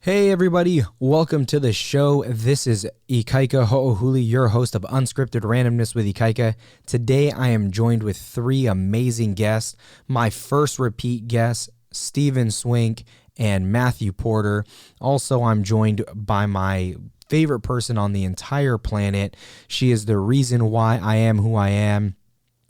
Hey everybody, welcome to the show. This is Ikaika Hoohuli, your host of Unscripted Randomness with Ikaika. Today I am joined with three amazing guests. My first repeat guest, Steven Swink and Matthew Porter. Also, I'm joined by my favorite person on the entire planet. She is the reason why I am who I am.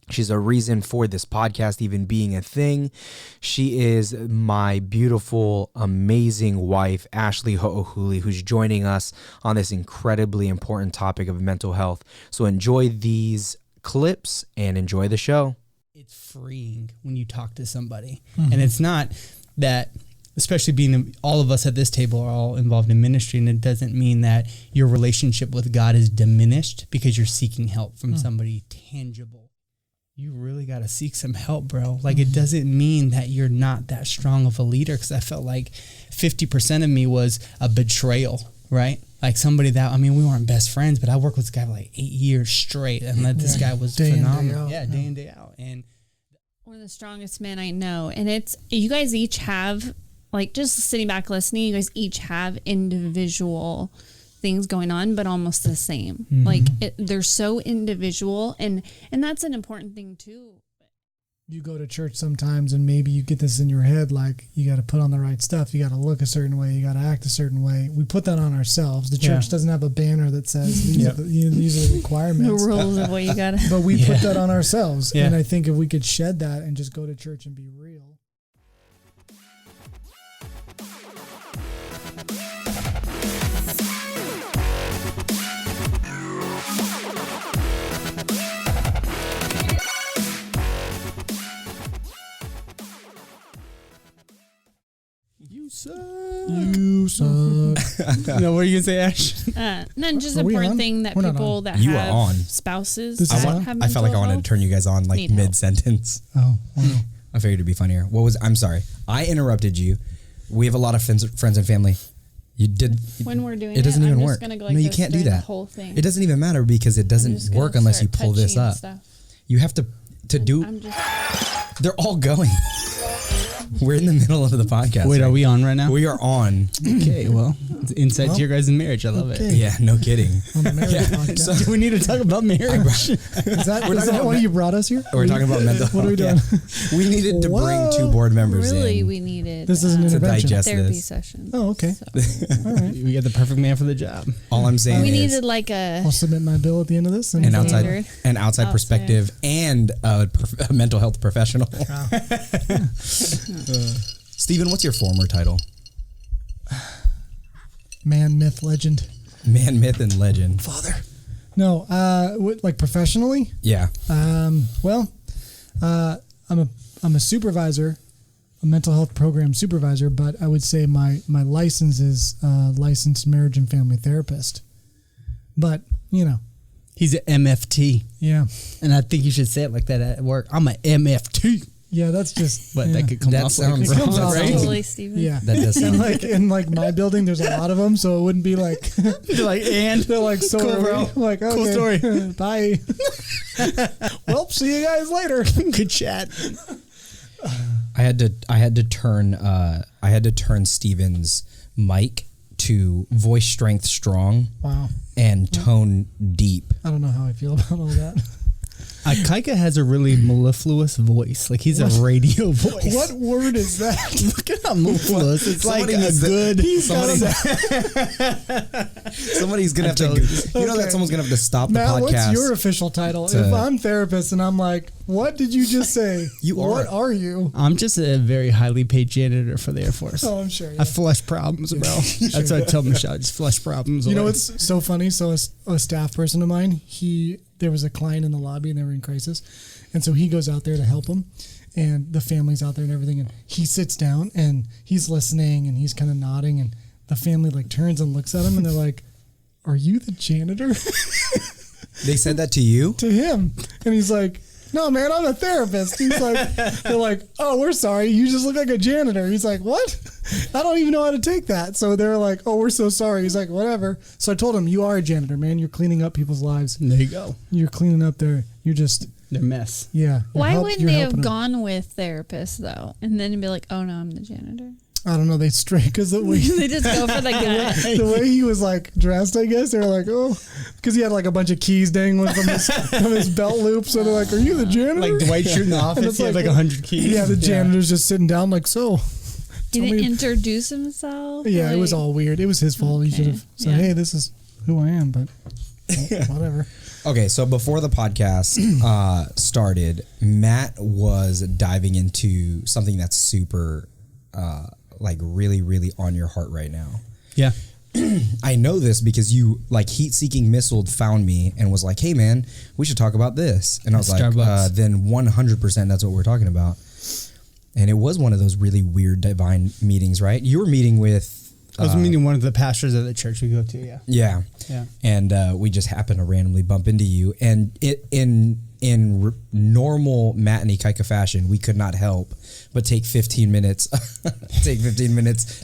She's a reason for this podcast even being a thing. She is my beautiful, amazing wife, Ashley Hoohuli, who's joining us on this incredibly important topic of mental health. So enjoy these clips and enjoy the show. It's freeing when you talk to somebody. Mm-hmm. And it's not that, especially being all of us at this table are all involved in ministry, and it doesn't mean that your relationship with God is diminished because you're seeking help from somebody tangible. You really got to seek some help, bro. Like, it doesn't mean that you're not that strong of a leader, because I felt like 50% of me was a betrayal, right? Like somebody that, I mean, we weren't best friends, but I worked with this guy for like 8 years straight, and this guy was phenomenal. Day in, day out. And one of the strongest men I know. And it's, you guys each have, like, just sitting back listening, you guys each have individual things going on, but almost the same. Mm-hmm. Like, they're so individual, and that's an important thing too. You go to church sometimes and maybe you get this in your head, like, you got to put on the right stuff, you got to look a certain way, you got to act a certain way. We put that on ourselves. The church doesn't have a banner that says these are the requirements, the rules of what you got to, but we put that on ourselves. And I think if we could shed that and just go to church and be real. You suck. No, what are you gonna say, Ash? No, just an important thing that people that you have are on. spouses I felt like I wanted to turn you guys on like mid-sentence. Oh, wow. I figured it'd be funnier. I'm sorry. I interrupted you. We have a lot of friends and family. You did. When we're doing it doesn't even I'm work. Just gonna go like no, you this can't do the that. whole thing. It doesn't even matter because it doesn't work unless you pull this up. You have to do. They're all going. We're in the middle of the podcast. Wait, are we on right now? We are on. Okay, well, it's insight to your guys' marriage. I love it. Yeah, no kidding. On the marriage podcast. So, do we need to talk about marriage? Is that why you brought us here? We're talking about mental health. What are we doing? Yeah. We needed to bring two board members in. Really, we needed this is an intervention. To digest therapy this. session. Oh, okay. So. All right. We got the perfect man for the job. All I'm saying we is needed like a. I'll submit my bill at the end of this. An outside perspective and a mental health professional. Wow. Steven, what's your former title? Man, myth, legend. Man, myth, and legend. Father. No, like professionally? Yeah. I'm a supervisor, a mental health program supervisor, but I would say my license is licensed marriage and family therapist. But, you know. He's an MFT. Yeah. And I think you should say it like that at work. I'm an MFT. Yeah, like just. But that could come off sounds like Totally, Steven. Yeah. That does sound like in like my building, there's a lot of them, so it wouldn't be like. They're like, and they're like, so cool, bro. Like, okay, cool story. Bye. Well, see you guys later. Good chat. I had to turn Steven's mic to voice strength strong. Wow. And tone deep. I don't know how I feel about all that. Kaika has a really mellifluous voice. Like, he's a radio voice. What word is that? Look at how mellifluous. It's like a good. Somebody's gonna have to. You know that someone's gonna have to stop the podcast. What's your official title? If I'm therapist and I'm like, what did you just say? What are you? I'm just a very highly paid janitor for the Air Force. Oh, I'm sure. Yeah. I flush problems, bro. That's what I tell Michelle. Just flush problems. You know what's so funny? So a staff person of mine, there was a client in the lobby and they were in crisis. And so he goes out there to help them, and the family's out there and everything. And he sits down and he's listening and he's kind of nodding, and the family like turns and looks at him and they're like, are you the janitor? They said that to you? To him. And he's like, no, man, I'm a therapist. He's like, they're like, oh, we're sorry. You just look like a janitor. He's like, what? I don't even know how to take that. So they're like, oh, we're so sorry. He's like, whatever. So I told him, you are a janitor, man. You're cleaning up people's lives. There you go. You're cleaning up their mess. Yeah. Why wouldn't they have gone with therapists though? And then be like, oh no, I'm the janitor. I don't know. They straight because the way They just go for the gut. the way he was like dressed, I guess they were like, oh, because he had like a bunch of keys dangling from his belt loop. So they're like, are you the janitor? Like Dwight Schrute in the office, he had like 100 keys. Yeah, the janitor's just sitting down like, so. He didn't introduce himself. Yeah, like, it was all weird. It was his fault. He should have said, hey, this is who I am, but whatever. Okay, so before the podcast started, Matt was diving into something that's super, like really, really on your heart right now. Yeah. I know this because you, like, heat-seeking missile found me and was like, hey, man, we should talk about this. And I was like, then 100% that's what we're talking about. And it was one of those really weird divine meetings, right? You were meeting with... I was meeting one of the pastors of the church we go to, yeah. Yeah. Yeah. And we just happened to randomly bump into you. And in normal Matt and Ikaika fashion, we could not help but take 15 minutes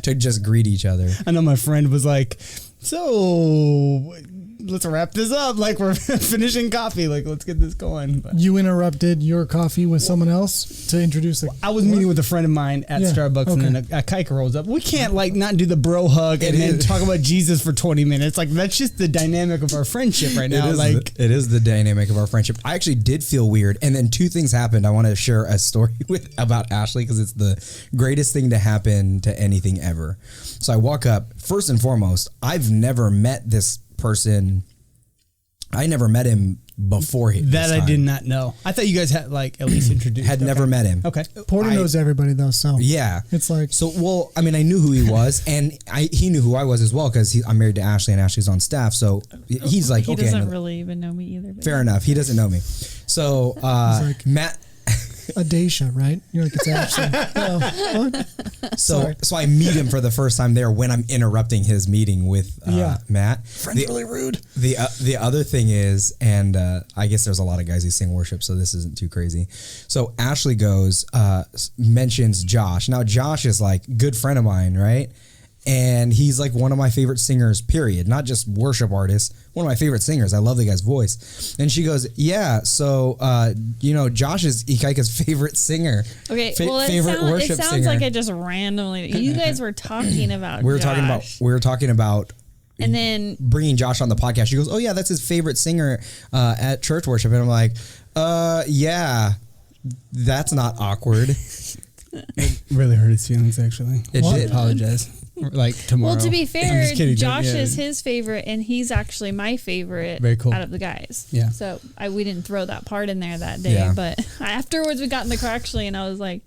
to just greet each other. I know my friend was like, so let's wrap this up. Like, we're finishing coffee. Like, let's get this going. But You interrupted your coffee with someone else to introduce the... I was meeting with a friend of mine at Starbucks, and then a kike rolls up. We can't, like, not do the bro hug and then talk about Jesus for 20 minutes. Like, that's just the dynamic of our friendship right now. It is the dynamic of our friendship. I actually did feel weird. And then two things happened. I want to share a story about Ashley because it's the greatest thing to happen to anything ever. So I walk up. First and foremost, I've never met this person. I never met him before that. I did not know. I thought you guys had, like, at least introduced. Had never met him. Okay. Porter knows everybody though, so yeah, it's like, so. Well, I mean, I knew who he was, and he knew who I was as well because I'm married to Ashley, and Ashley's on staff. So he's like, he okay, doesn't really even know me either. Fair enough. He doesn't know me. So like, Matt. Adesha, right? You're like, it's Ashley. Oh, what? So I meet him for the first time there when I'm interrupting his meeting with Matt. Friend's really rude. The other thing is, and I guess there's a lot of guys who sing worship, so this isn't too crazy. So Ashley mentions Josh. Now Josh is like a good friend of mine, right? And he's like one of my favorite singers, period. Not just worship artist, one of my favorite singers. I love the guy's voice. And she goes, yeah, so, Josh is Ikaika's favorite singer. Okay, worship it sounds singer. like I just randomly, you guys were talking about we were Josh. talking about and then bringing Josh on the podcast. She goes, oh yeah, that's his favorite singer at church worship. And I'm like, yeah, that's not awkward. It really hurt his feelings, actually. It did. I apologize. Like tomorrow. Well, to be fair, kidding, Josh is his favorite, and he's actually my favorite. Very cool. Out of the guys. Yeah. So we didn't throw that part in there that day, Yeah. but afterwards we got in the car actually, and I was like,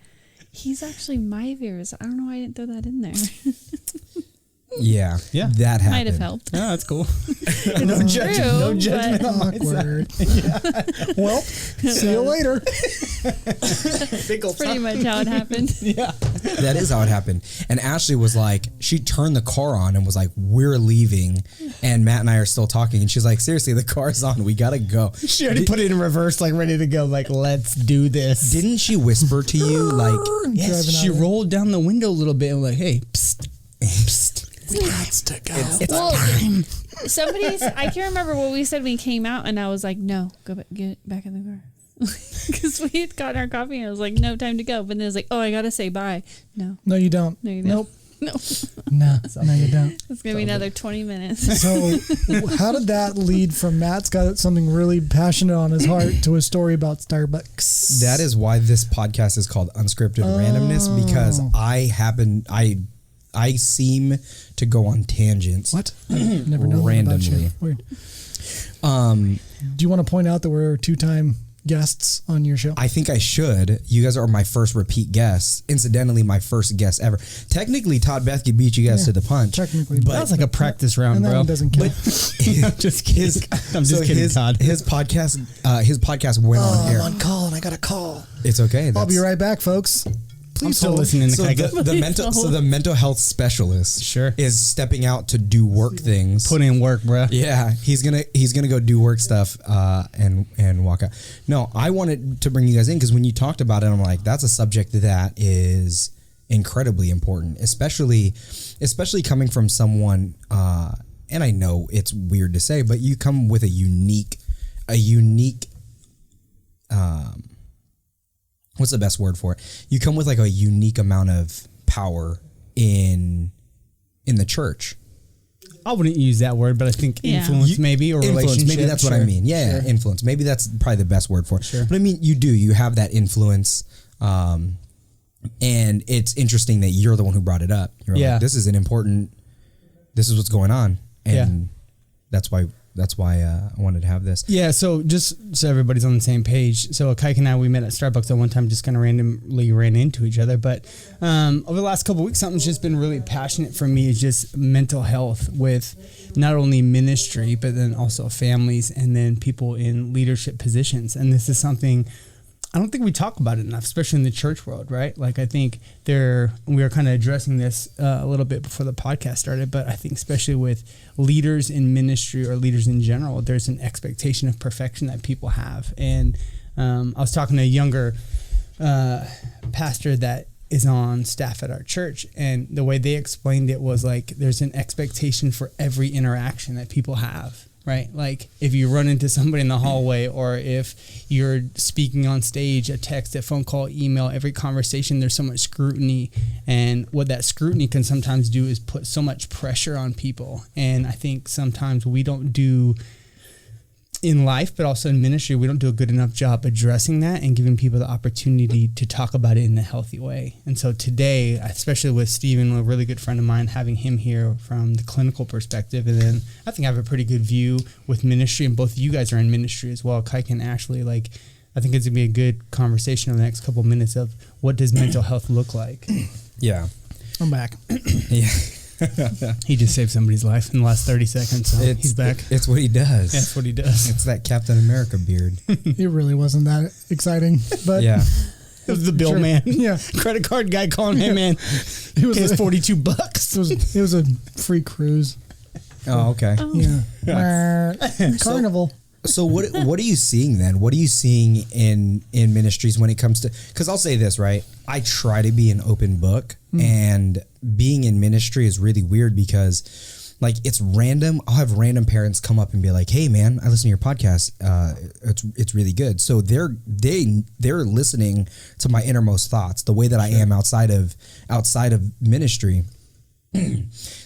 he's actually my favorite. So I don't know why I didn't throw that in there. Yeah, that happened. Might have helped. Yeah, that's cool. No judgment. No judgment on my Awkward. Well, see you later. That's pretty much how it happened. Yeah. That is how it happened. And Ashley was like, she turned the car on and was like, we're leaving. And Matt and I are still talking. And she's like, seriously, the car's on. We got to go. She already put it in reverse, like ready to go. Like, let's do this. Didn't she whisper to you? Like, yes, she rolled down the window a little bit and like, hey, psst, psst. We got to go. It's time. I can't remember what we said when we came out, and I was like, no, go back, get back in the car. Because we had gotten our coffee, and I was like, no, time to go. But then it was like, oh, I got to say bye. No, you don't. No, you don't. Nope. No. No, you don't. It's going to be another 20 minutes. So how did that lead from Matt's got something really passionate on his heart to a story about Starbucks? that is why this podcast is called Unscripted Randomness, because I seem to go on tangents. What? I've never known randomly. that about you. Weird. Do you want to point out that we're 2-time guests on your show? I think I should. You guys are my first repeat guests. Incidentally, my first guest ever. Technically, Todd Bethke beat you guys to the punch. Technically. But that was like a practice round, and that bro. one doesn't count. I'm just kidding. I'm just kidding, Todd. His podcast went on air. I'm on call and I got a call. It's okay. I'll be right back, folks. I'm still hold. listening to So the mental health specialist is stepping out to do work things. Put in work, bro. Yeah, he's gonna go do work stuff and walk out. No, I wanted to bring you guys in because when you talked about it, I'm like, that's a subject that is incredibly important, especially coming from someone. And I know it's weird to say, but you come with a unique. What's the best word for it? You come with like a unique amount of power in the church. I wouldn't use that word, but I think Yeah. influence maybe, or Influence, relationship. maybe that's what I mean. Yeah, influence. Maybe that's probably the best word for it. Sure. But I mean, you have that influence. And it's interesting that you're the one who brought it up. You're Yeah. like, this is what's going on. And that's why I wanted to have this. Yeah, so just so everybody's on the same page. So Kaika and I, we met at Starbucks at one time, just kind of randomly ran into each other. But over the last couple of weeks, something's just been really passionate for me is just mental health with not only ministry, but then also families and then people in leadership positions. And this is something I don't think we talk about it enough, especially in the church world, right? Like I think we were kind of addressing this a little bit before the podcast started, but I think especially with leaders in ministry or leaders in general, there's an expectation of perfection that people have. And I was talking to a younger pastor that is on staff at our church, and the way they explained it was like there's an expectation for every interaction that people have. Right? Like if you run into somebody in the hallway, or if you're speaking on stage, a text, a phone call, email, every conversation, there's so much scrutiny. And what that scrutiny can sometimes do is put so much pressure on people. And I think sometimes we don't do in life, but also in ministry, we don't do a good enough job addressing that and giving people the opportunity to talk about it in a healthy way. And so today, especially with Steven, a really good friend of mine, having him here from the clinical perspective, and then I think I have a pretty good view with ministry, and both of you guys are in ministry as well, Kaika and Ashley. Like, I think it's gonna be a good conversation over the next couple of minutes of what does mental health look like. Yeah. I'm back. Yeah. He just saved somebody's life in the last 30 seconds, so he's back. It's what he does. That's what he does. It's that Captain America beard. It really wasn't that exciting, but Yeah. It was the bill Sure. man. Yeah. Credit card guy calling, hey man, It was pay us a- $42. it was a free cruise. Oh, okay. Yeah. Carnival. So what are you seeing then? What are you seeing in ministries when it comes to, because I'll say this, right? I try to be an open book, and being in ministry is really weird because like it's random. I'll have random parents come up and be like, hey man, I listen to your podcast. It's really good. So they're listening to my innermost thoughts, the way that I am outside of ministry.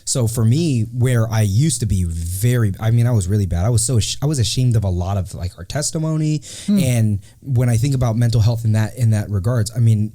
So for me, where I used to be I was really bad. I was ashamed of a lot of like our testimony. And when I think about mental health in that regards, I mean,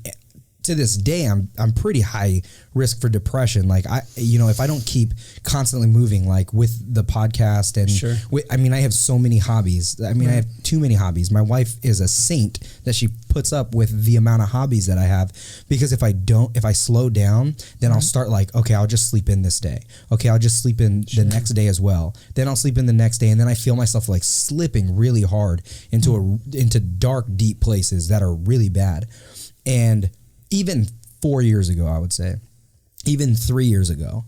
to this day, I'm pretty high risk for depression. Like if I don't keep constantly moving, like with the podcast and Sure. I have so many hobbies. I mean, I have too many hobbies. My wife is a saint that she puts up with the amount of hobbies that I have, because if I slow down, then I'll start like, okay, I'll just sleep in this day. Okay, I'll just sleep in the next day as well. Then I'll sleep in the next day, and then I feel myself like slipping really hard into dark, deep places that are really bad. And even 4 years ago, I would say, even 3 years ago,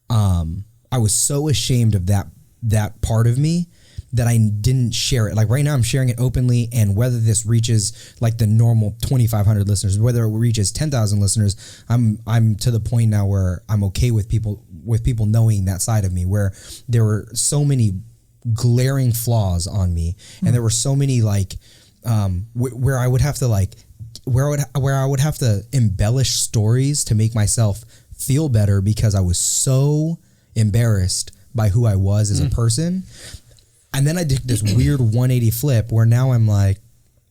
I was so ashamed of that part of me that I didn't share it. Like right now I'm sharing it openly, and whether this reaches like the normal 2,500 listeners, whether it reaches 10,000 listeners, I'm to the point now where I'm okay with people knowing that side of me, where there were so many glaring flaws on me, and there were so many like where I would have to like where I would have to embellish stories to make myself feel better, because I was so embarrassed by who I was as a person. And then I did this weird 180 flip where now I'm like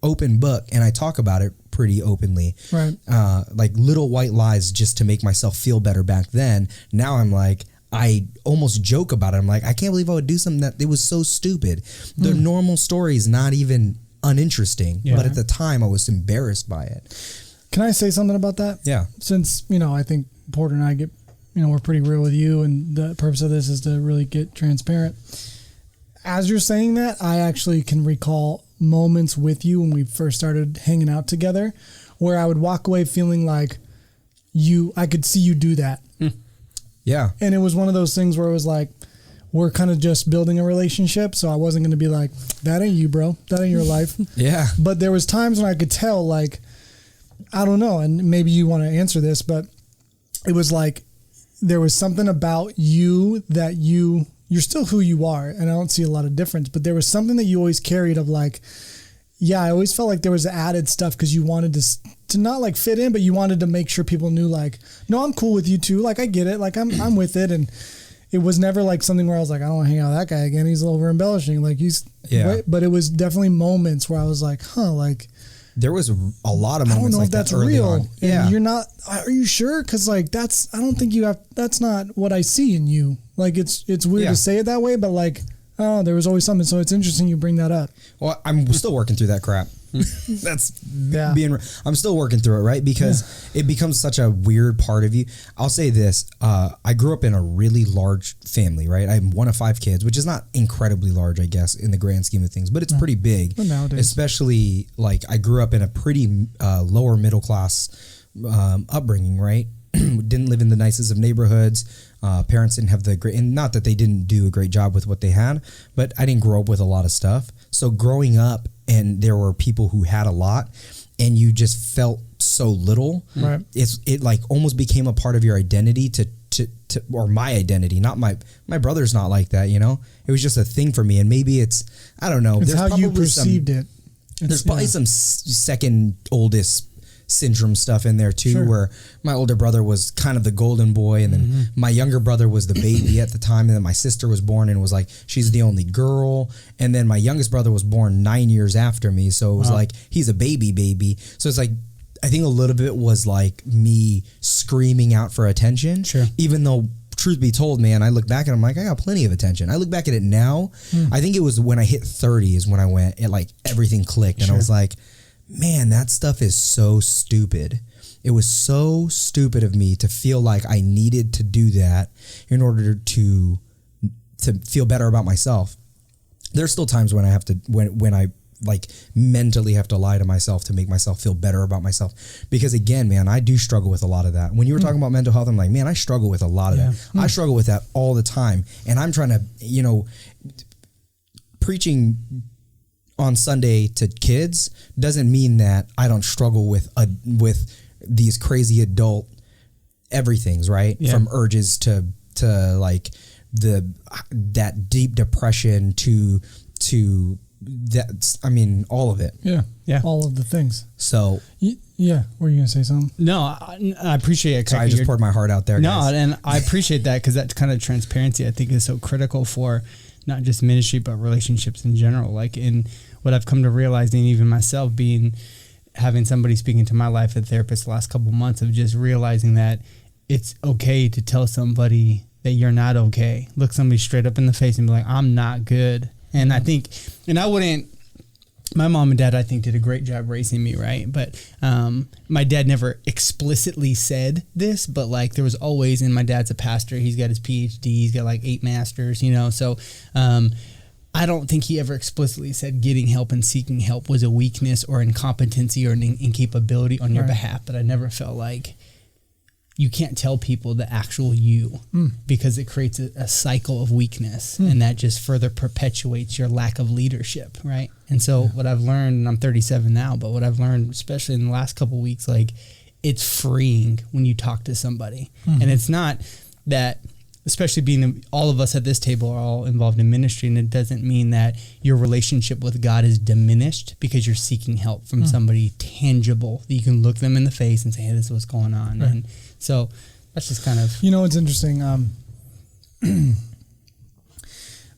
open book, and I talk about it pretty openly. Right. Like little white lies just to make myself feel better back then. Now I'm like, I almost joke about it. I'm like, I can't believe I would do something that it was so stupid. The normal story is not even uninteresting, but at the time I was embarrassed by it. Can I say something about that? Yeah. Since, I think Porter and I we're pretty real with you, and the purpose of this is to really get transparent. As you're saying that, I actually can recall moments with you when we first started hanging out together where I would walk away feeling like I could see you do that. Yeah. And it was one of those things where it was like, we're kind of just building a relationship. So I wasn't going to be like, that ain't you, bro. That ain't your life. Yeah. But there was times when I could tell, like, I don't know, and maybe you want to answer this, but it was like, there was something about you that you're still who you are. And I don't see a lot of difference, but there was something that you always carried of like, yeah, I always felt like there was added stuff because you wanted to not like fit in, but you wanted to make sure people knew like, no, I'm cool with you too. Like I get it. Like I'm with it. And it was never like something where I was like, I don't want to hang out with that guy again. He's over embellishing. Like but it was definitely moments where I was like, like, there was a lot of moments. I don't know like if that's early real. on. And Yeah. you're not, are you sure? Cause like, I don't think that's not what I see in you. Like it's weird to say it that way, but like, oh, there was always something. So it's interesting you bring that up. Well, I'm still working through that crap. I'm still working through it, right? Because it becomes such a weird part of you. I'll say this. I grew up in a really large family, right? I'm one of 5 kids, which is not incredibly large, I guess, in the grand scheme of things, but it's pretty big. Well, nowadays. Especially like I grew up in a pretty lower middle class upbringing, right? Didn't live in the nicest of neighborhoods. Parents didn't have the great, and not that they didn't do a great job with what they had, but I didn't grow up with a lot of stuff. So growing up, and there were people who had a lot, and you just felt so little. Right. It like almost became a part of your identity to or my identity. Not my brother's not like that. You know, it was just a thing for me, and maybe it's I don't know. It's there's how you probably perceived it. There's probably some second oldest syndrome stuff in there too, where my older brother was kind of the golden boy, and then my younger brother was the baby at the time, and then my sister was born and was like she's the only girl, and then my youngest brother was born 9 years after me, so it was like he's a baby. So it's like I think a little bit was like me screaming out for attention, even though truth be told, man, I look back and I'm like, I got plenty of attention. I look back at it now. I think it was when I hit 30 is when I went, it like everything clicked, and I was like, man, that stuff is so stupid. It was so stupid of me to feel like I needed to do that in order to feel better about myself. There's still times when I have to, when I like mentally have to lie to myself to make myself feel better about myself. Because again, man, I do struggle with a lot of that. When you were talking about mental health, I'm like, man, I struggle with a lot of that. I struggle with that all the time. And I'm trying to, preaching on Sunday to kids doesn't mean that I don't struggle with these crazy adult everythings, right? Yeah. From urges to like that deep depression to that. I mean, all of it. Yeah. All of the things. So yeah, were you gonna say something? No, I appreciate it. So I just poured my heart out there. No, guys. And I appreciate that because that kind of transparency I think is so critical for not just ministry but relationships in general. Like in what I've come to realize, and even myself having somebody speaking to my life, a therapist, the last couple of months, of just realizing that it's okay to tell somebody that you're not okay. Look somebody straight up in the face and be like, I'm not good. And I think, and I wouldn't, my mom and dad, I think, did a great job raising me, right? But my dad never explicitly said this, but like there was always, and my dad's a pastor, he's got his PhD, he's got like 8 masters, so I don't think he ever explicitly said getting help and seeking help was a weakness or incompetency or an incapability on your behalf, but I never felt like you can't tell people the actual you because it creates a cycle of weakness and that just further perpetuates your lack of leadership, right? And so what I've learned, and I'm 37 now, but what I've learned, especially in the last couple of weeks, like it's freeing when you talk to somebody. And it's not that, especially being all of us at this table are all involved in ministry, and it doesn't mean that your relationship with God is diminished because you're seeking help from somebody tangible that you can look them in the face and say, hey, this is what's going on. Right. And so that's just kind of... it's interesting.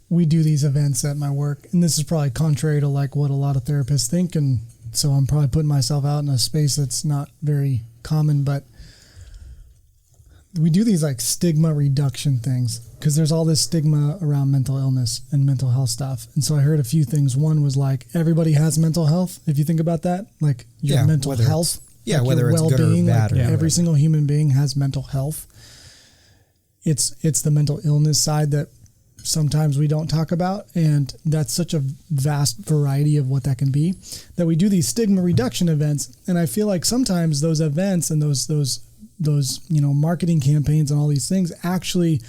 We do these events at my work, and this is probably contrary to like what a lot of therapists think, and so I'm probably putting myself out in a space that's not very common, but we do these like stigma reduction things because there's all this stigma around mental illness and mental health stuff. And so I heard a few things. One was like, everybody has mental health. If you think about that, like your mental health, like whether it's good or bad, like every single human being has mental health. It's the mental illness side that sometimes we don't talk about. And that's such a vast variety of what that can be, that we do these stigma reduction events. And I feel like sometimes those events and those marketing campaigns and all these things actually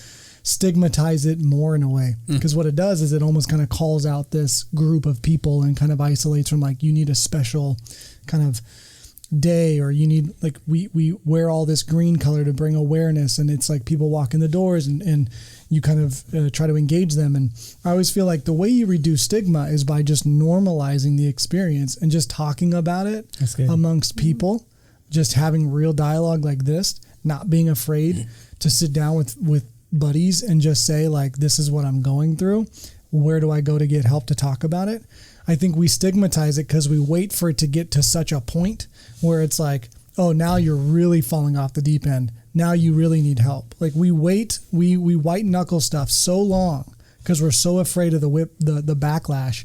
stigmatize it more in a way, because what it does is it almost kind of calls out this group of people and kind of isolates from like, you need a special kind of day, or you need like, we wear all this green color to bring awareness, and it's like people walk in the doors and you kind of try to engage them. And I always feel like the way you reduce stigma is by just normalizing the experience and just talking about it amongst people. just having real dialogue like this, not being afraid to sit down with buddies and just say like, this is what I'm going through. Where do I go to get help to talk about it? I think we stigmatize it because we wait for it to get to such a point where it's like, oh, now you're really falling off the deep end. Now you really need help. Like we wait, we white knuckle stuff so long because we're so afraid of the backlash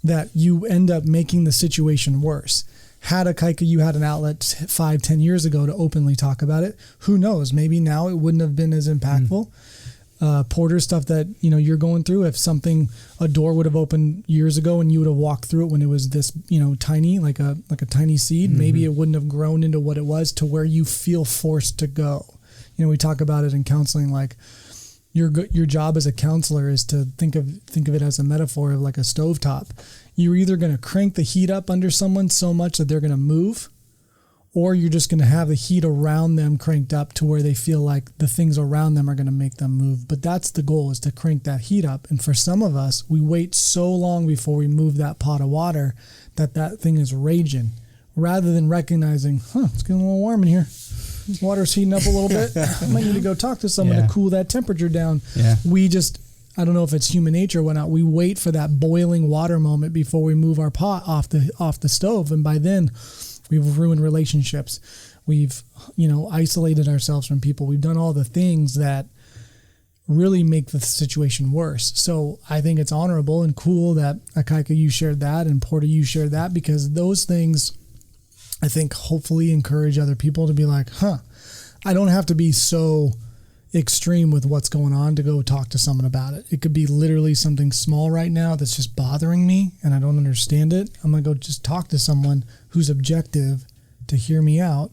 that you end up making the situation worse. Had you had an outlet 5-10 years ago to openly talk about it, who knows? Maybe now it wouldn't have been as impactful. Porter stuff that you're going through. If a door would have opened years ago and you would have walked through it when it was this tiny, like a tiny seed, maybe it wouldn't have grown into what it was to where you feel forced to go. We talk about it in counseling, like your job as a counselor is to think of it as a metaphor of like a stovetop. You're either going to crank the heat up under someone so much that they're going to move, or you're just going to have the heat around them cranked up to where they feel like the things around them are going to make them move. But that's the goal, is to crank that heat up. And for some of us, we wait so long before we move that pot of water that thing is raging, rather than recognizing, it's getting a little warm in here. This water's heating up a little bit. I might need to go talk to someone to cool that temperature down. Yeah. I don't know if it's human nature or whatnot. We wait for that boiling water moment before we move our pot off the stove. And by then we've ruined relationships. We've, isolated ourselves from people. We've done all the things that really make the situation worse. So I think it's honorable and cool that Akaika, you shared that, and Porter, you shared that, because those things, I think, hopefully encourage other people to be like, I don't have to be so extreme with what's going on to go talk to someone about it. It could be literally something small right now that's just bothering me and I don't understand it. I'm going to go just talk to someone who's objective to hear me out,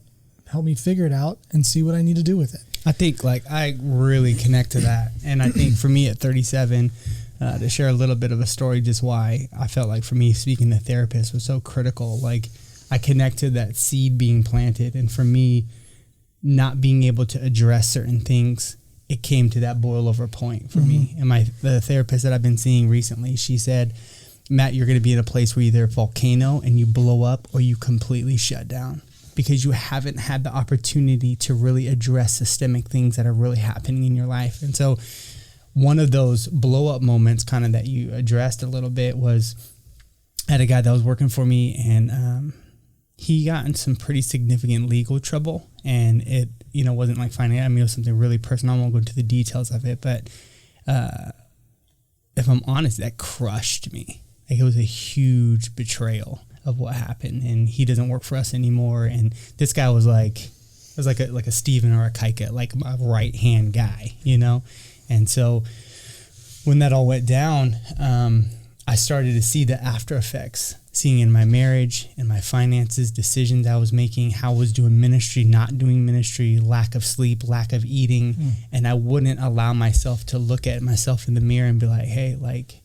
help me figure it out, and see what I need to do with it. I think I really connect to that. And I think for me at 37, to share a little bit of a story, just why I felt like for me speaking to therapists was so critical. Like I connect to that seed being planted, and for me, not being able to address certain things, it came to that boil over point for me. And the therapist that I've been seeing recently, she said, Matt, you're going to be in a place where either a volcano and you blow up or you completely shut down, because you haven't had the opportunity to really address systemic things that are really happening in your life. And so one of those blow up moments kind of that you addressed a little bit was, I had a guy that was working for me, and he got in some pretty significant legal trouble, and it, wasn't like finding out. I mean, it was something really personal. I won't go into the details of it, but if I'm honest, that crushed me. Like it was a huge betrayal of what happened, and he doesn't work for us anymore. And this guy was like a Steven or a Kaika, like my right hand guy, And so when that all went down, I started to see the after effects, seeing in my marriage, in my finances, decisions I was making, how I was doing ministry, not doing ministry, lack of sleep, lack of eating. And I wouldn't allow myself to look at myself in the mirror and be like, hey, like,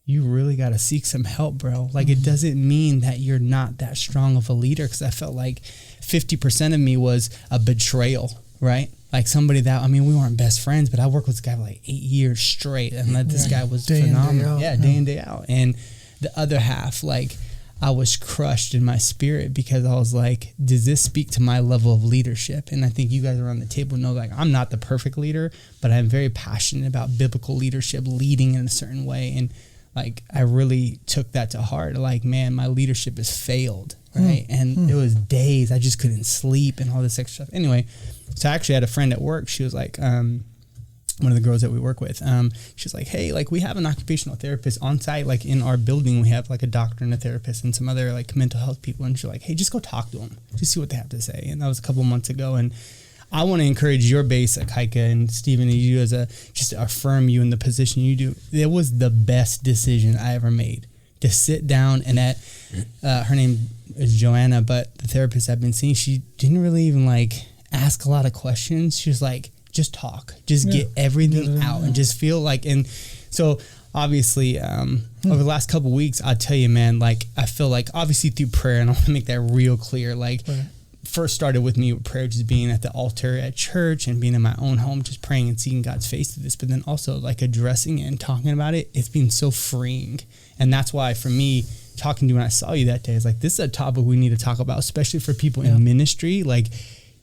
you really got to seek some help, bro. Like, it doesn't mean that you're not that strong of a leader, because I felt like 50% of me was a betrayal, right? Like somebody that, we weren't best friends, but I worked with this guy for like 8 years straight, and this guy was phenomenal. Day in, day out. And the other half, like, I was crushed in my spirit, because I was like, does this speak to my level of leadership? And I think you guys around the table know, like, I'm not the perfect leader, but I'm very passionate about biblical leadership, leading in a certain way. And like, I really took that to heart. Like, man, my leadership has failed, right? And it was days I just couldn't sleep and all this extra stuff. Anyway, so I actually had a friend at work. She was like, one of the girls that we work with, she's like, hey, like, we have an occupational therapist on site, like in our building. We have like a doctor and a therapist and some other like mental health people. And she's like, hey, just go talk to them, just see what they have to say. And that was a couple months ago. And I want to encourage your base at Kaika and Steven, and you as just to affirm you in the position you do. It was the best decision I ever made, to sit down and her name is Joanna, but the therapist I've been seeing, she didn't really even like ask a lot of questions. She was like, just talk, just get everything out and just feel like, and so obviously over the last couple of weeks, I'll tell you, man, like I feel like obviously through prayer, and I want to make that real clear, like first started with me with prayer, just being at the altar at church and being in my own home, just praying and seeking God's face to this. But then also like addressing it and talking about it, it's been so freeing. And that's why for me, talking to you when I saw you that day, it's like, this is a topic we need to talk about, especially for people in ministry. Like,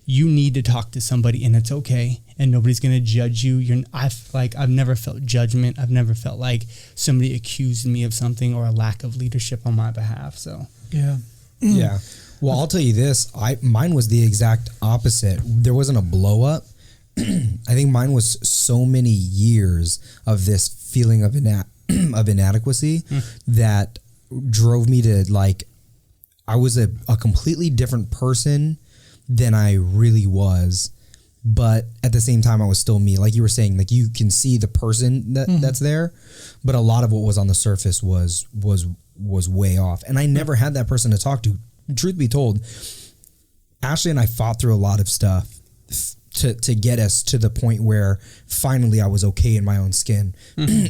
you need to talk to somebody, and it's okay, and nobody's going to judge you. I've never felt judgment. I've never felt like somebody accused me of something or a lack of leadership on my behalf. So yeah. Well, I'll tell you this. Mine was the exact opposite. There wasn't a blow up. I think mine was so many years of this feeling of inadequacy that drove me to, like, I was a completely different person than I really was, but at the same time I was still me. Like you were saying, like you can see the person that's there, but a lot of what was on the surface was way off. And I never had that person to talk to. Truth be told, Ashley and I fought through a lot of stuff to get us to the point where finally I was okay in my own skin.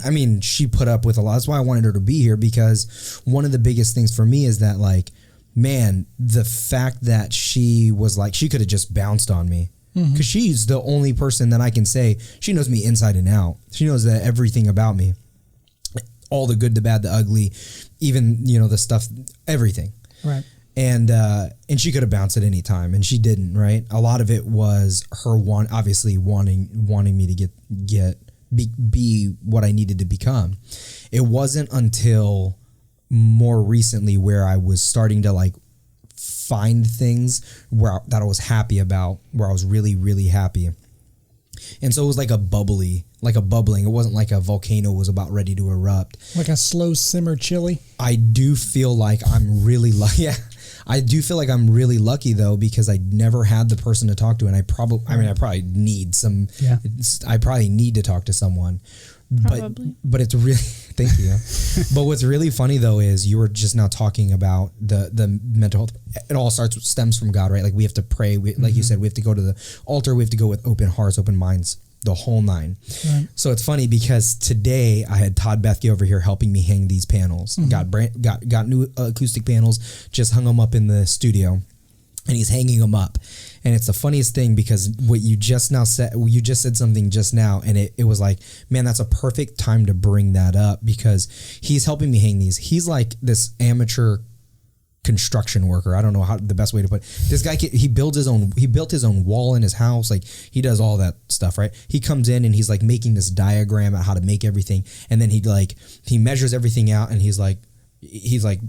I mean, she put up with a lot. That's why I wanted her to be here, because one of the biggest things for me is that, like, man, the fact that she was like, she could have just bounced on me, because she's the only person that I can say, she knows me inside and out. She knows that everything about me, all the good, the bad, the ugly, even, you know, the stuff, everything. Right. And she could have bounced at any time, and she didn't, right? A lot of it was her obviously wanting me to be what I needed to become. It wasn't until more recently where I was starting to, like, find things that I was happy about, where I was really, really happy. And so it was like a bubbling. It wasn't like a volcano was about ready to erupt. Like a slow simmer chili. I do feel like I'm really lucky. Yeah. I do feel like I'm really lucky though, because I never had the person to talk to, and I probably need some. Yeah. I probably need to talk to someone. Probably. But it's really, thank you. But what's really funny though is you were just now talking about the mental health. It all stems from God, right? Like, we have to pray. Like you said, we have to go to the altar. We have to go with open hearts, open minds, the whole nine. Right. So it's funny because today I had Todd Bethke over here helping me hang these panels. Got new acoustic panels, just hung them up in the studio, and he's hanging them up. And it's the funniest thing, because what you just said something just now, and it was like, man, that's a perfect time to bring that up, because he's helping me hang these. He's like this amateur construction worker. I don't know how the best way to put it. This guy, he built his own wall in his house. Like, he does all that stuff, right? He comes in and he's like making this diagram on how to make everything. And then he measures everything out, and he's like,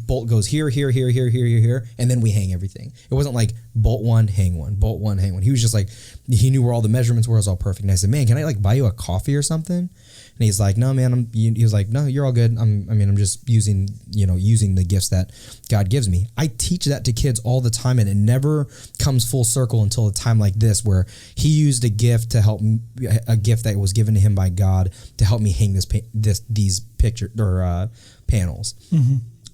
bolt goes here, and then we hang everything. It wasn't like bolt one, hang one, bolt one, hang one. He was just like, he knew where all the measurements were. It was all perfect. And I said, man, can I, like, buy you a coffee or something? And he's like, no, man, he was like, no, you're all good. I'm just using the gifts that God gives me. I teach that to kids all the time, and it never comes full circle until a time like this, where he used a gift that was given to him by God to help me hang these picture or panels.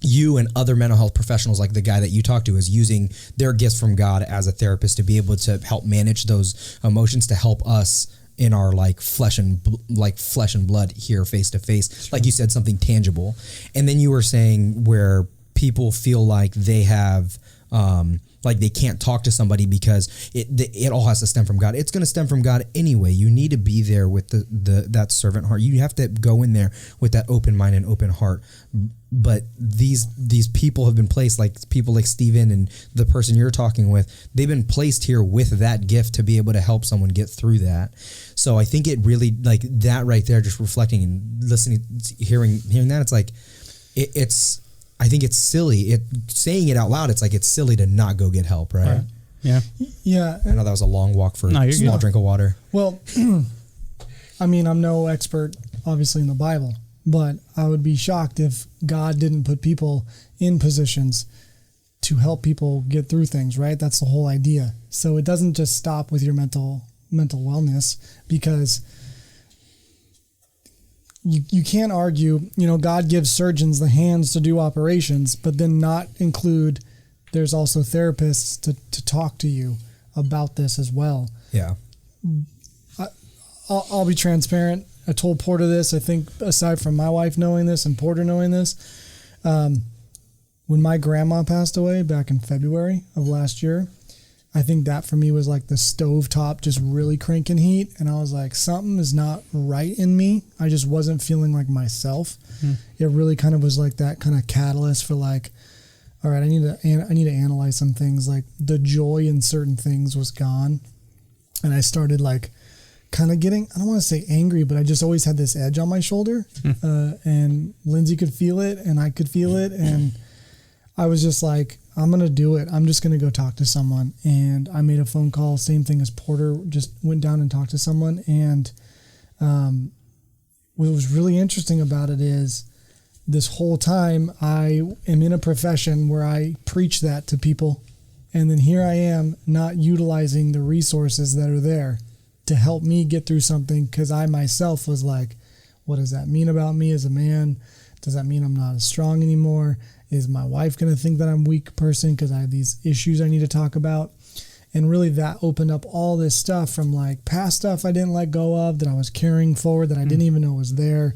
You and other mental health professionals, like the guy that you talk to, is using their gifts from God as a therapist to be able to help manage those emotions, to help us in our flesh and blood here, face to face. Like you said, something tangible. And then you were saying where people feel like they have like they can't talk to somebody because it all has to stem from God. It's going to stem from God anyway. You need to be there with that servant heart. You have to go in there with that open mind and open heart. But these people have been placed, like people like Steven and the person you're talking with, they've been placed here with that gift to be able to help someone get through that. So I think it really, like that right there, just reflecting and listening, hearing that, it's like, it's, I think it's silly. Saying it out loud, it's like it's silly to not go get help, right? Yeah. Yeah. I know that was a long walk for a small drink of water. Well, I mean, I'm no expert, obviously, in the Bible, but I would be shocked if God didn't put people in positions to help people get through things, right? That's the whole idea. So it doesn't just stop with your mental wellness, because you can't argue, God gives surgeons the hands to do operations, but then not include there's also therapists to talk to you about this as well. Yeah. I'll be transparent. I told Porter this, I think, aside from my wife knowing this and Porter knowing this, when my grandma passed away back in February of last year, I think that for me was like the stovetop just really cranking heat. And I was like, something is not right in me. I just wasn't feeling like myself. It really kind of was like that kind of catalyst for like, all right, I need to analyze some things. Like the joy in certain things was gone. And I started like kind of getting, I don't want to say angry, but I just always had this edge on my shoulder. And Lindsay could feel it and I could feel it. And I was just like, I'm going to do it. I'm just going to go talk to someone. And I made a phone call, same thing as Porter, just went down and talked to someone. And what was really interesting about it is this whole time I am in a profession where I preach that to people. And then here I am not utilizing the resources that are there to help me get through something, because I myself was like, what does that mean about me as a man? Does that mean I'm not as strong anymore? Is my wife going to think that I'm a weak person because I have these issues I need to talk about? And really that opened up all this stuff from like past stuff I didn't let go of that I was carrying forward that I didn't even know was there.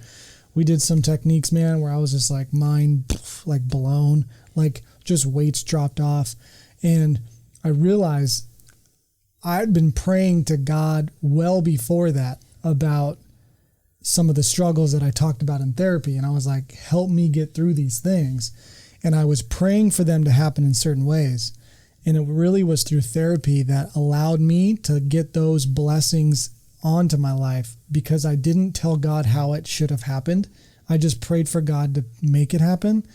We did some techniques, man, where I was just like mind like blown, like just weights dropped off. And I realized I'd been praying to God well before that about some of the struggles that I talked about in therapy. And I was like, help me get through these things. And I was praying for them to happen in certain ways. And it really was through therapy that allowed me to get those blessings onto my life, because I didn't tell God how it should have happened. I just prayed for God to make it happen.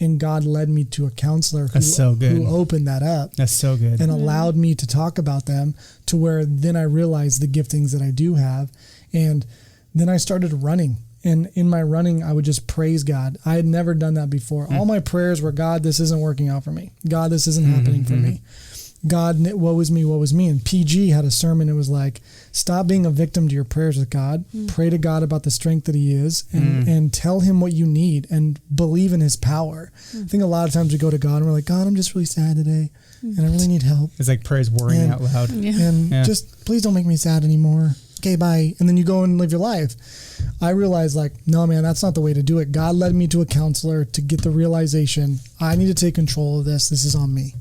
And God led me to a counselor who opened that up. That's so good. And allowed me to talk about them, to where then I realized the giftings that I do have. And then I started running. And in my running, I would just praise God. I had never done that before. All my prayers were, God, this isn't working out for me. God, this isn't happening for me. God, woe is me, woe is me. And PG had a sermon. It was like, stop being a victim to your prayers with God. Pray to God about the strength that he is, and tell him what you need and believe in his power. I think a lot of times we go to God and we're like, God, I'm just really sad today and I really need help. It's like prayers worrying out loud. And just please don't make me sad anymore. Okay, bye. And then you go and live your life. I realized like, no, man, that's not the way to do it. God led me to a counselor to get the realization, I need to take control of this. This is on me.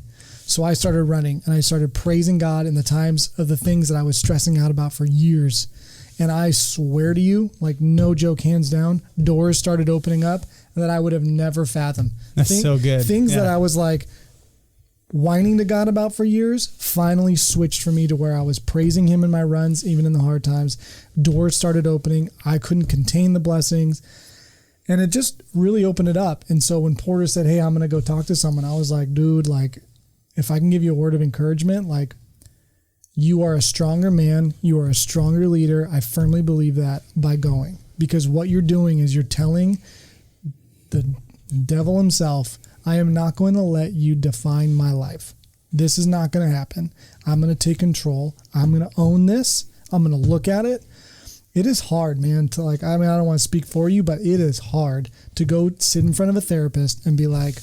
So I started running and I started praising God in the times of the things that I was stressing out about for years. And I swear to you, like no joke, hands down, doors started opening up that I would have never fathomed. That's so good. Things that I was like whining to God about for years finally switched for me to where I was praising him in my runs, even in the hard times. Doors started opening. I couldn't contain the blessings. And it just really opened it up. And so when Porter said, hey, I'm going to go talk to someone, I was like, dude, like, if I can give you a word of encouragement, like, you are a stronger man, you are a stronger leader. I firmly believe that by going, because what you're doing is you're telling the devil himself, I am not going to let you define my life. This is not going to happen. I'm going to take control. I'm going to own this. I'm going to look at it. It is hard, man, to like, I mean, I don't want to speak for you, but it is hard to go sit in front of a therapist and be like,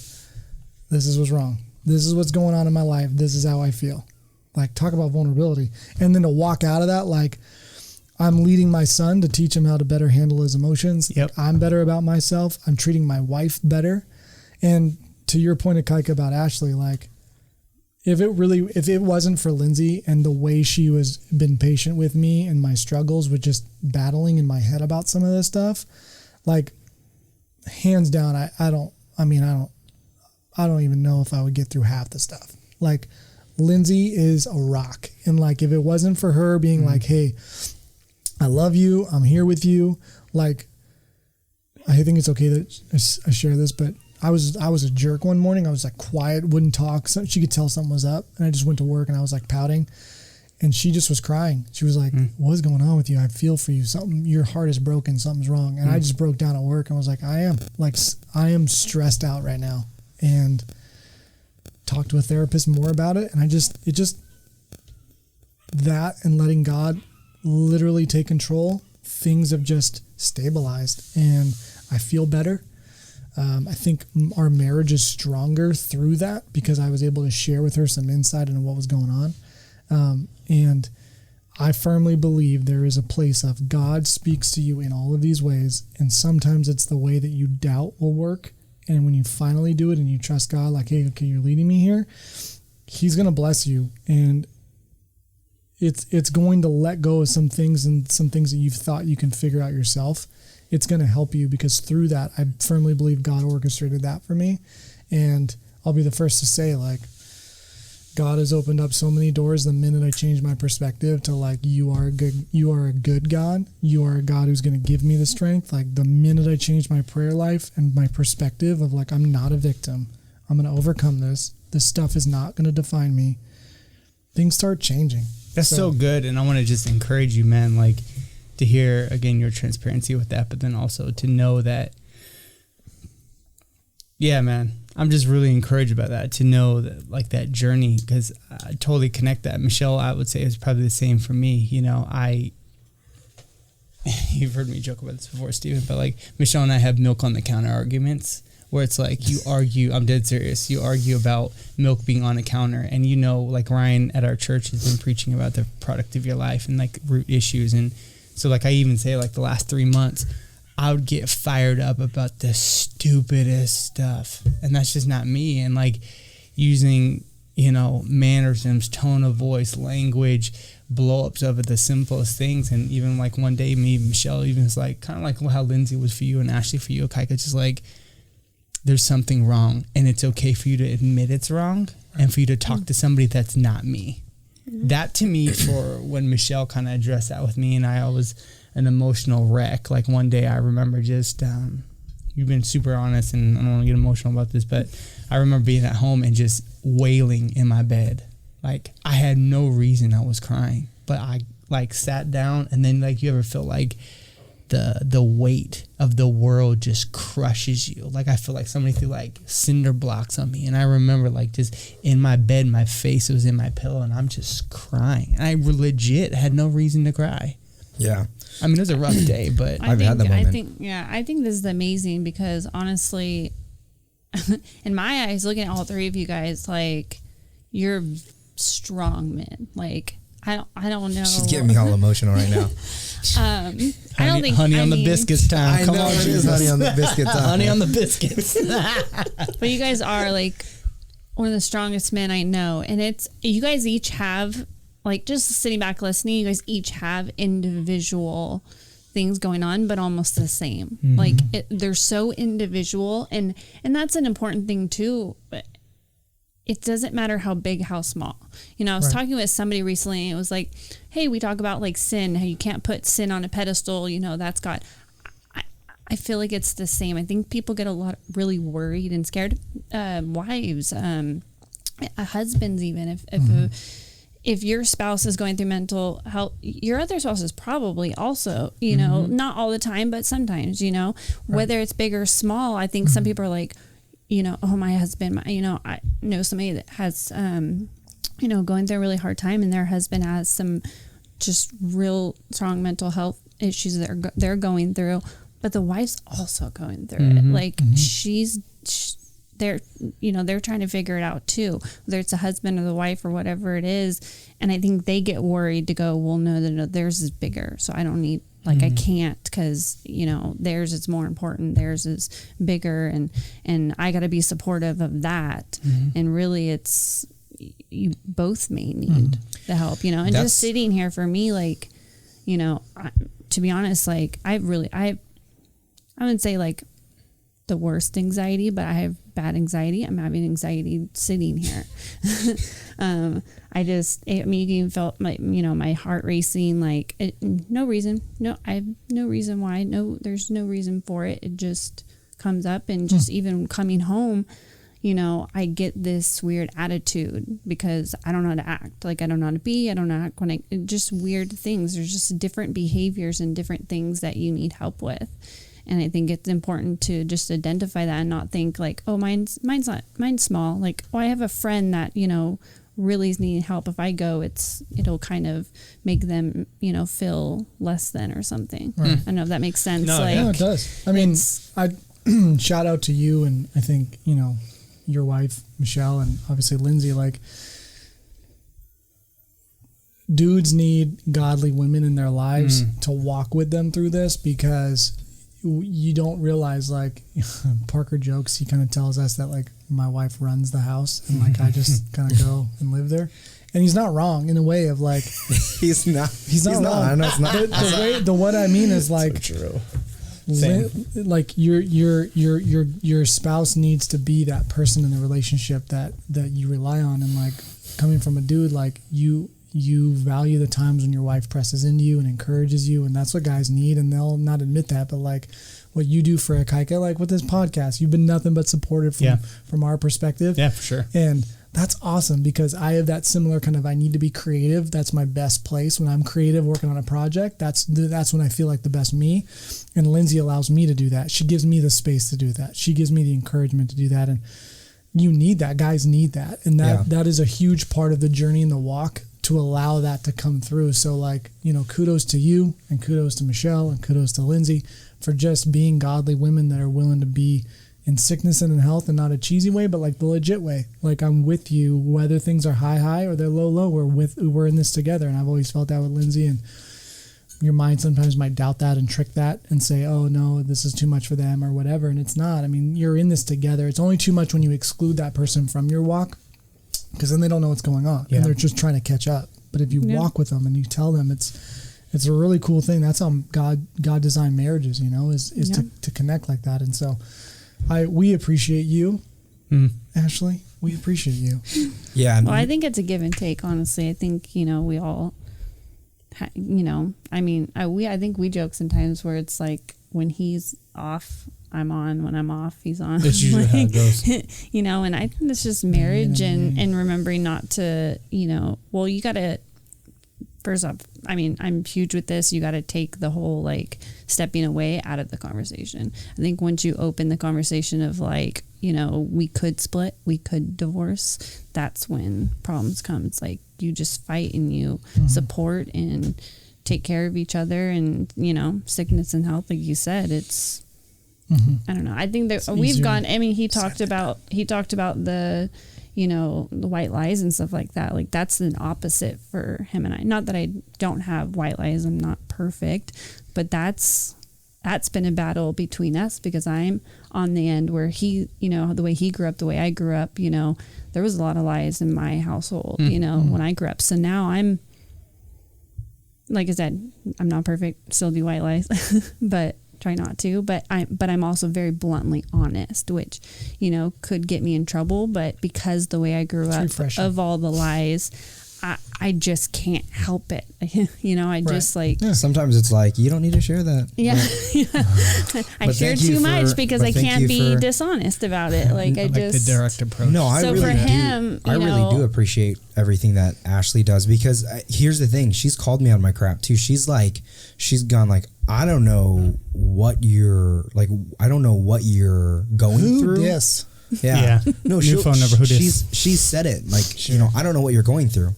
this is what's wrong. This is what's going on in my life. This is how I feel. Like, talk about vulnerability. And then to walk out of that, like, I'm leading my son to teach him how to better handle his emotions. Yep. I'm better about myself. I'm treating my wife better. And to your point, Akaika, about Ashley, like, if it wasn't for Lindsay and the way she was been patient with me and my struggles with just battling in my head about some of this stuff, like, hands down, I don't even know if I would get through half the stuff. Like, Lindsay is a rock. And like, if it wasn't for her being like, hey, I love you, I'm here with you. Like, I think it's okay that I share this, but I was a jerk one morning. I was like quiet, wouldn't talk. So she could tell something was up, and I just went to work and I was like pouting, and she just was crying. She was like, what's going on with you? I feel for you. Your heart is broken. Something's wrong. And I just broke down at work and was like, I am stressed out right now. And talked to a therapist more about it. And that and letting God literally take control, things have just stabilized and I feel better. I think our marriage is stronger through that because I was able to share with her some insight into what was going on. And I firmly believe there is a place of God speaks to you in all of these ways. And sometimes it's the way that you doubt will work. And when you finally do it and you trust God, like, hey, okay, you're leading me here, he's going to bless you, and it's going to let go of some things that you've thought you can figure out yourself. It's going to help you, because through that, I firmly believe God orchestrated that for me. And I'll be the first to say, like, God has opened up so many doors the minute I changed my perspective to, like, you are a good God. You are a God who's going to give me the strength. Like, the minute I changed my prayer life and my perspective of, like, I'm not a victim. I'm going to overcome this. This stuff is not going to define me. Things start changing. That's so good. And I want to just encourage you, man, like, to hear, again, your transparency with that, but then also to know that, yeah, man, I'm just really encouraged by that, to know that, like, that journey, because I totally connect that. Michelle, I would say, is probably the same for me. You know, you've heard me joke about this before, Steven, but, like, Michelle and I have milk on the counter arguments where it's like you argue, I'm dead serious, you argue about milk being on a counter, and, you know, like Ryan at our church has been preaching about the product of your life and, like, root issues. And so, like, I even say, like, the last 3 months, I would get fired up about the stupidest stuff. And that's just not me. And, like, using, you know, mannerisms, tone of voice, language, blow-ups of it, the simplest things. And even, like, one day, me and Michelle even was like, kind of like how Lindsay was for you and Ashley for you, Kaika, just like, there's something wrong. And it's okay for you to admit it's wrong and for you to talk to somebody that's not me. That, to me, for when Michelle kind of addressed that with me, and I was an emotional wreck. Like, one day I remember just, you've been super honest, and I don't want to get emotional about this, but I remember being at home and just wailing in my bed. Like, I had no reason I was crying, but I, like, sat down, and then, like, you ever feel like the weight of the world just crushes you. Like, I feel like somebody threw, like, cinder blocks on me. And I remember, like, just in my bed, my face was in my pillow, and I'm just crying. And I legit had no reason to cry. Yeah. I mean, it was a rough day, but I've had that moment. I think this is amazing, because honestly, in my eyes, looking at all three of you guys, like, you're strong men. Like, I don't know. She's getting me all emotional right now. I don't think honey on the biscuits time. Come on, it is honey on the biscuits time. honey on the biscuits. But you guys are, like, one of the strongest men I know, and it's, you guys each have, like, just sitting back listening, you guys each have individual things going on, but almost the same. Mm-hmm. Like, they're so individual, and that's an important thing too. But it doesn't matter how big, how small. You know, I was talking with somebody recently, and it was like, hey, we talk about, like, sin, how you can't put sin on a pedestal, you know, that's God. I feel like it's the same. I think people get a lot really worried and scared. Wives, husbands, even if your spouse is going through mental health, your other spouse is probably also, you know, not all the time, but sometimes, you know, whether it's big or small. I think some people are like, you know, oh, my husband, you know, I know somebody that has, you know, going through a really hard time, and their husband has some just real strong mental health issues that they're going through, but the wife's also going through it. Like, they're, you know, they're trying to figure it out too, whether it's a husband or the wife or whatever it is. And I think they get worried to go, well, no, theirs is bigger, so I don't need, like, I can't, because, you know, theirs is more important, theirs is bigger, and I got to be supportive of that. And really, it's, you both may need the help, you know. And just sitting here for me, like, you know, to be honest, like, I wouldn't say, like, the worst anxiety, but I have bad anxiety. I'm having anxiety sitting here. I mean, you even felt my, you know, my heart racing, like, no reason. No, I have no reason why. No, there's no reason for it. It just comes up, and just even coming home, you know, I get this weird attitude because I don't know how to act. Like, I don't know how to be. I don't know how to act when just weird things. There's just different behaviors and different things that you need help with. And I think it's important to just identify that and not think like, oh, mine's small. Like, oh, I have a friend that, you know, really is needing help. If I go, it'll kind of make them, you know, feel less than or something. Right. I don't know if that makes sense. No, like, yeah, it does. I mean, I shout out to you, and I think, you know, your wife, Michelle, and obviously Lindsay, like, dudes need godly women in their lives to walk with them through this, because you don't realize, like, Parker jokes, he kind of tells us that, like, my wife runs the house and, like, I just kind of go and live there. And he's not wrong in a way of, like, he's not wrong. I know it's not. What I mean is, like, So true. like your spouse needs to be that person in the relationship that you rely on. And, like, coming from a dude, like, you value the times when your wife presses into you and encourages you, and that's what guys need. And they'll not admit that, but, like, what you do for Ikaika, like with this podcast, you've been nothing but supportive from our perspective. Yeah, for sure. And that's awesome, because I have that similar kind of, I need to be creative. That's my best place when I'm creative working on a project. That's when I feel like the best me. And Lindsay allows me to do that. She gives me the space to do that. She gives me the encouragement to do that. And you need that. Guys need that. And that is a huge part of the journey and the walk, to allow that to come through. So, like, you know, kudos to you, and kudos to Michelle, and kudos to Lindsay for just being godly women that are willing to be in sickness and in health, and not a cheesy way, but like the legit way. Like, I'm with you whether things are high or they're low. We're in this together. And I've always felt that with Lindsay. And your mind sometimes might doubt that and trick that and say, oh no, this is too much for them or whatever. And it's not. I mean, you're in this together. It's only too much when you exclude that person from your walk, because then they don't know what's going on and they're just trying to catch up. But if you walk with them and you tell them, it's a really cool thing. That's how God designed marriages, you know, is to connect like that. And so we appreciate you, Ashley. We appreciate you. Yeah. Well, I think it's a give and take, honestly. I think, you know, we all, you know, I mean, I think we joke sometimes where it's like, when he's off, I'm on. When I'm off, he's on. That's usually how it goes. You know, and I think it's just marriage and remembering not to, you know, well, you got to, first off, I mean, I'm huge with this. You got to take the whole, like, stepping away out of the conversation. I think once you open the conversation of, like, you know, we could split, we could divorce, that's when problems come. It's like you just fight and you support and take care of each other, and, you know, sickness and health, like you said, it's, I don't know. I think that we've gone, I mean, he talked about the, you know, the white lies and stuff like that. Like, that's an opposite for him and I. Not that I don't have white lies. I'm not perfect, but that's been a battle between us, because I'm on the end where he, you know, the way he grew up, the way I grew up, you know, there was a lot of lies in my household, you know, when I grew up. So now I'm, like I said, I'm not perfect, still do white lies, but try not to, but I'm also very bluntly honest, which, you know, could get me in trouble. But because the way I grew up, of all the lies, I just can't help it. You know, I just like. Yeah, sometimes it's like, you don't need to share that. Yeah. I share too much because I can't be dishonest about it. Like, I just. The direct approach. No, I really for him, do. I really do appreciate everything that Ashley does, because here's the thing. She's called me on my crap too. She's gone like, I don't know what you're going through. Yes. Yeah. No, New phone number. Who dis? She said it. Like, you know, I don't know what you're going through.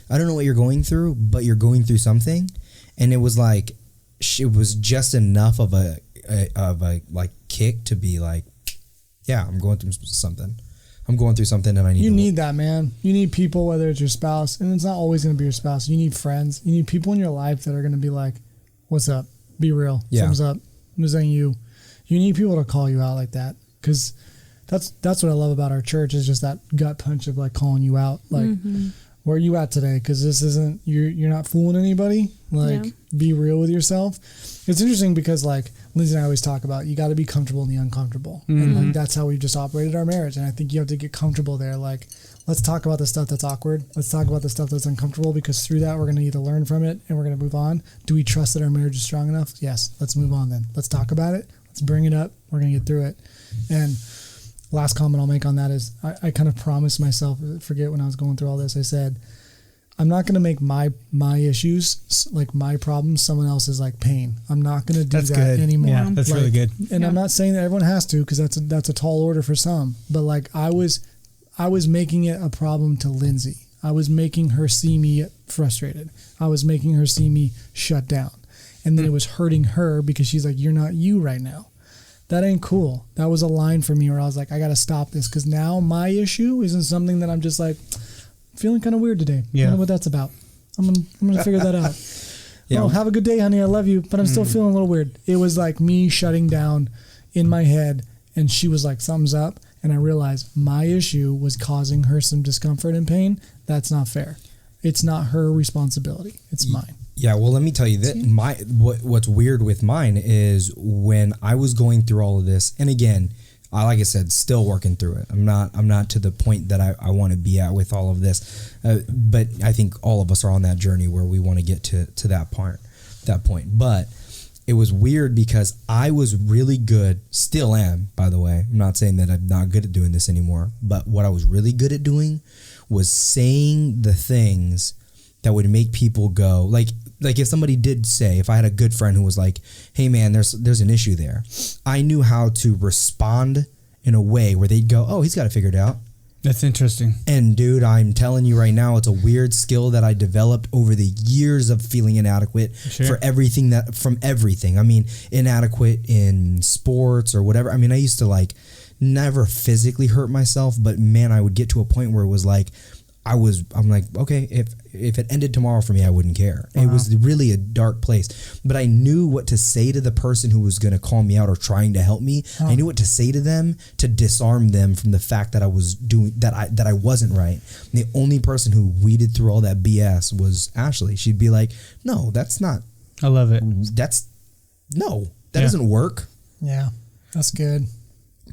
I don't know what you're going through, but you're going through something. And it was like, it was just enough of a like kick to be like, yeah, I'm going through something. I'm going through something, and I need. You need that, man. You need people, whether it's your spouse, and it's not always going to be your spouse. You need friends. You need people in your life that are going to be like, "What's up? Be real. Yeah. Something's up. I'm just saying you." You need people to call you out like that, because that's what I love about our church, is just that gut punch of like calling you out, like. Where are you at today? Because this isn't, you're not fooling anybody. Like, be real with yourself. It's interesting because, like, Lindsay and I always talk about, you got to be comfortable in the uncomfortable. And like, that's how we've just operated our marriage. And I think you have to get comfortable there. Like, let's talk about the stuff that's awkward. Let's talk about the stuff that's uncomfortable, because through that, we're going to either learn from it and we're going to move on. Do we trust that our marriage is strong enough? Yes. Let's move on then. Let's talk about it. Let's bring it up. We're going to get through it. And last comment I'll make on that is I kind of promised myself, forget when I was going through all this, I said, I'm not going to make my issues, like my problems, someone else's like pain. I'm not going to do that anymore. Yeah, that's really good. And I'm not saying that everyone has to, because that's a tall order for some. But like I was making it a problem to Lindsay. I was making her see me frustrated. I was making her see me shut down. And then it was hurting her, because she's like, you're not you right now. That ain't cool. That was a line for me where I was like, I got to stop this, because now my issue isn't something that I'm just like, feeling kind of weird today. I don't know what that's about. I'm gonna figure that out. Yeah. Oh, have a good day, honey. I love you, but I'm still feeling a little weird. It was like me shutting down in my head, and she was like, something's up. And I realized my issue was causing her some discomfort and pain. That's not fair. It's not her responsibility. It's mine. Yeah, well, let me tell you that what's weird with mine is when I was going through all of this, and again, like I said, still working through it. I'm not to the point that I want to be at with all of this, but I think all of us are on that journey where we want to get to that point. But it was weird because I was really good, still am, by the way. I'm not saying that I'm not good at doing this anymore, but what I was really good at doing was saying the things that would make people go, like if somebody did say, if I had a good friend who was like, hey man, there's an issue there, I knew how to respond in a way where they'd go, oh, he's got it figured out. That's interesting. And dude, I'm telling you right now, it's a weird skill that I developed over the years of feeling inadequate for everything I mean, inadequate in sports or whatever. I mean, I used to like never physically hurt myself, but man, I would get to a point where it was like, I'm like, okay, if it ended tomorrow for me, I wouldn't care. It was really a dark place, but I knew what to say to the person who was going to call me out or trying to help me. I knew what to say to them to disarm them from the fact that I was doing that I wasn't right. And the only person who weeded through all that BS was Ashley. She'd be like, no, that's not. I love it. That doesn't work. Yeah, that's good.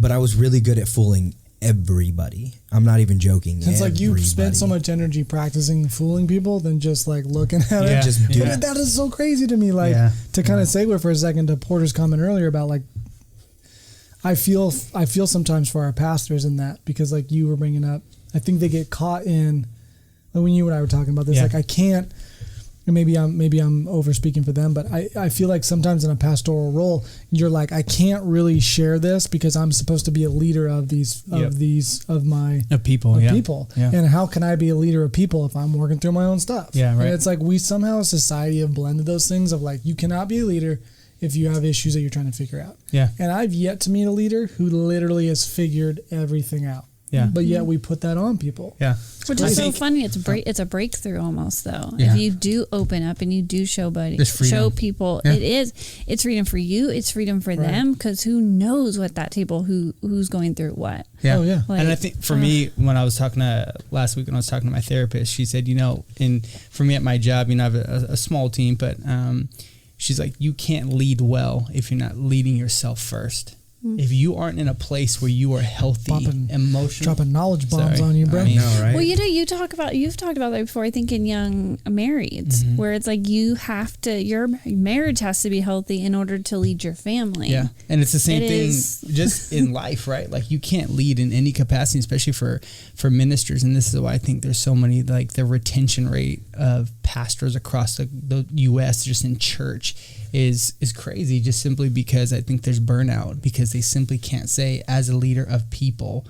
But I was really good at fooling everybody. I'm not even joking. It's like you spent so much energy practicing fooling people than just like looking at it. Just do it. That is so crazy to me. Like to kind of segue for a second to Porter's comment earlier about like, I feel sometimes for our pastors in that, because like you were bringing up, I think they get caught in, when you and I were talking about this, like I can't, and maybe I'm over speaking for them, but I feel like sometimes in a pastoral role, you're like, I can't really share this because I'm supposed to be a leader of people. Yeah. And how can I be a leader of people if I'm working through my own stuff? Yeah, right. And it's like we somehow, as a society, have blended those things of like, you cannot be a leader if you have issues that you're trying to figure out. Yeah. And I've yet to meet a leader who literally has figured everything out. Yeah. But yet we put that on people. Yeah. Which is so funny. It's a breakthrough almost though. Yeah. If you do open up and you do show people, it's freedom for you. It's freedom for them, because who knows what that table, who's going through what. Yeah. Oh yeah. Like, and I think for me, when I was talking last week when I was talking to my therapist, she said, for me at my job, I have a small team, but she's like, you can't lead well if you're not leading yourself first. If you aren't in a place where you are healthy, emotional, dropping knowledge bombs on you, bro. I know, right? Well, you've talked about that before, I think, in young marrieds, where it's like your marriage has to be healthy in order to lead your family. Yeah. And it's the same thing just in life, right? Like you can't lead in any capacity, especially for ministers. And this is why I think there's so many, like the retention rate of pastors across the U.S. just in church is crazy, just simply because I think there's burnout, because they simply can't say, as a leader of people,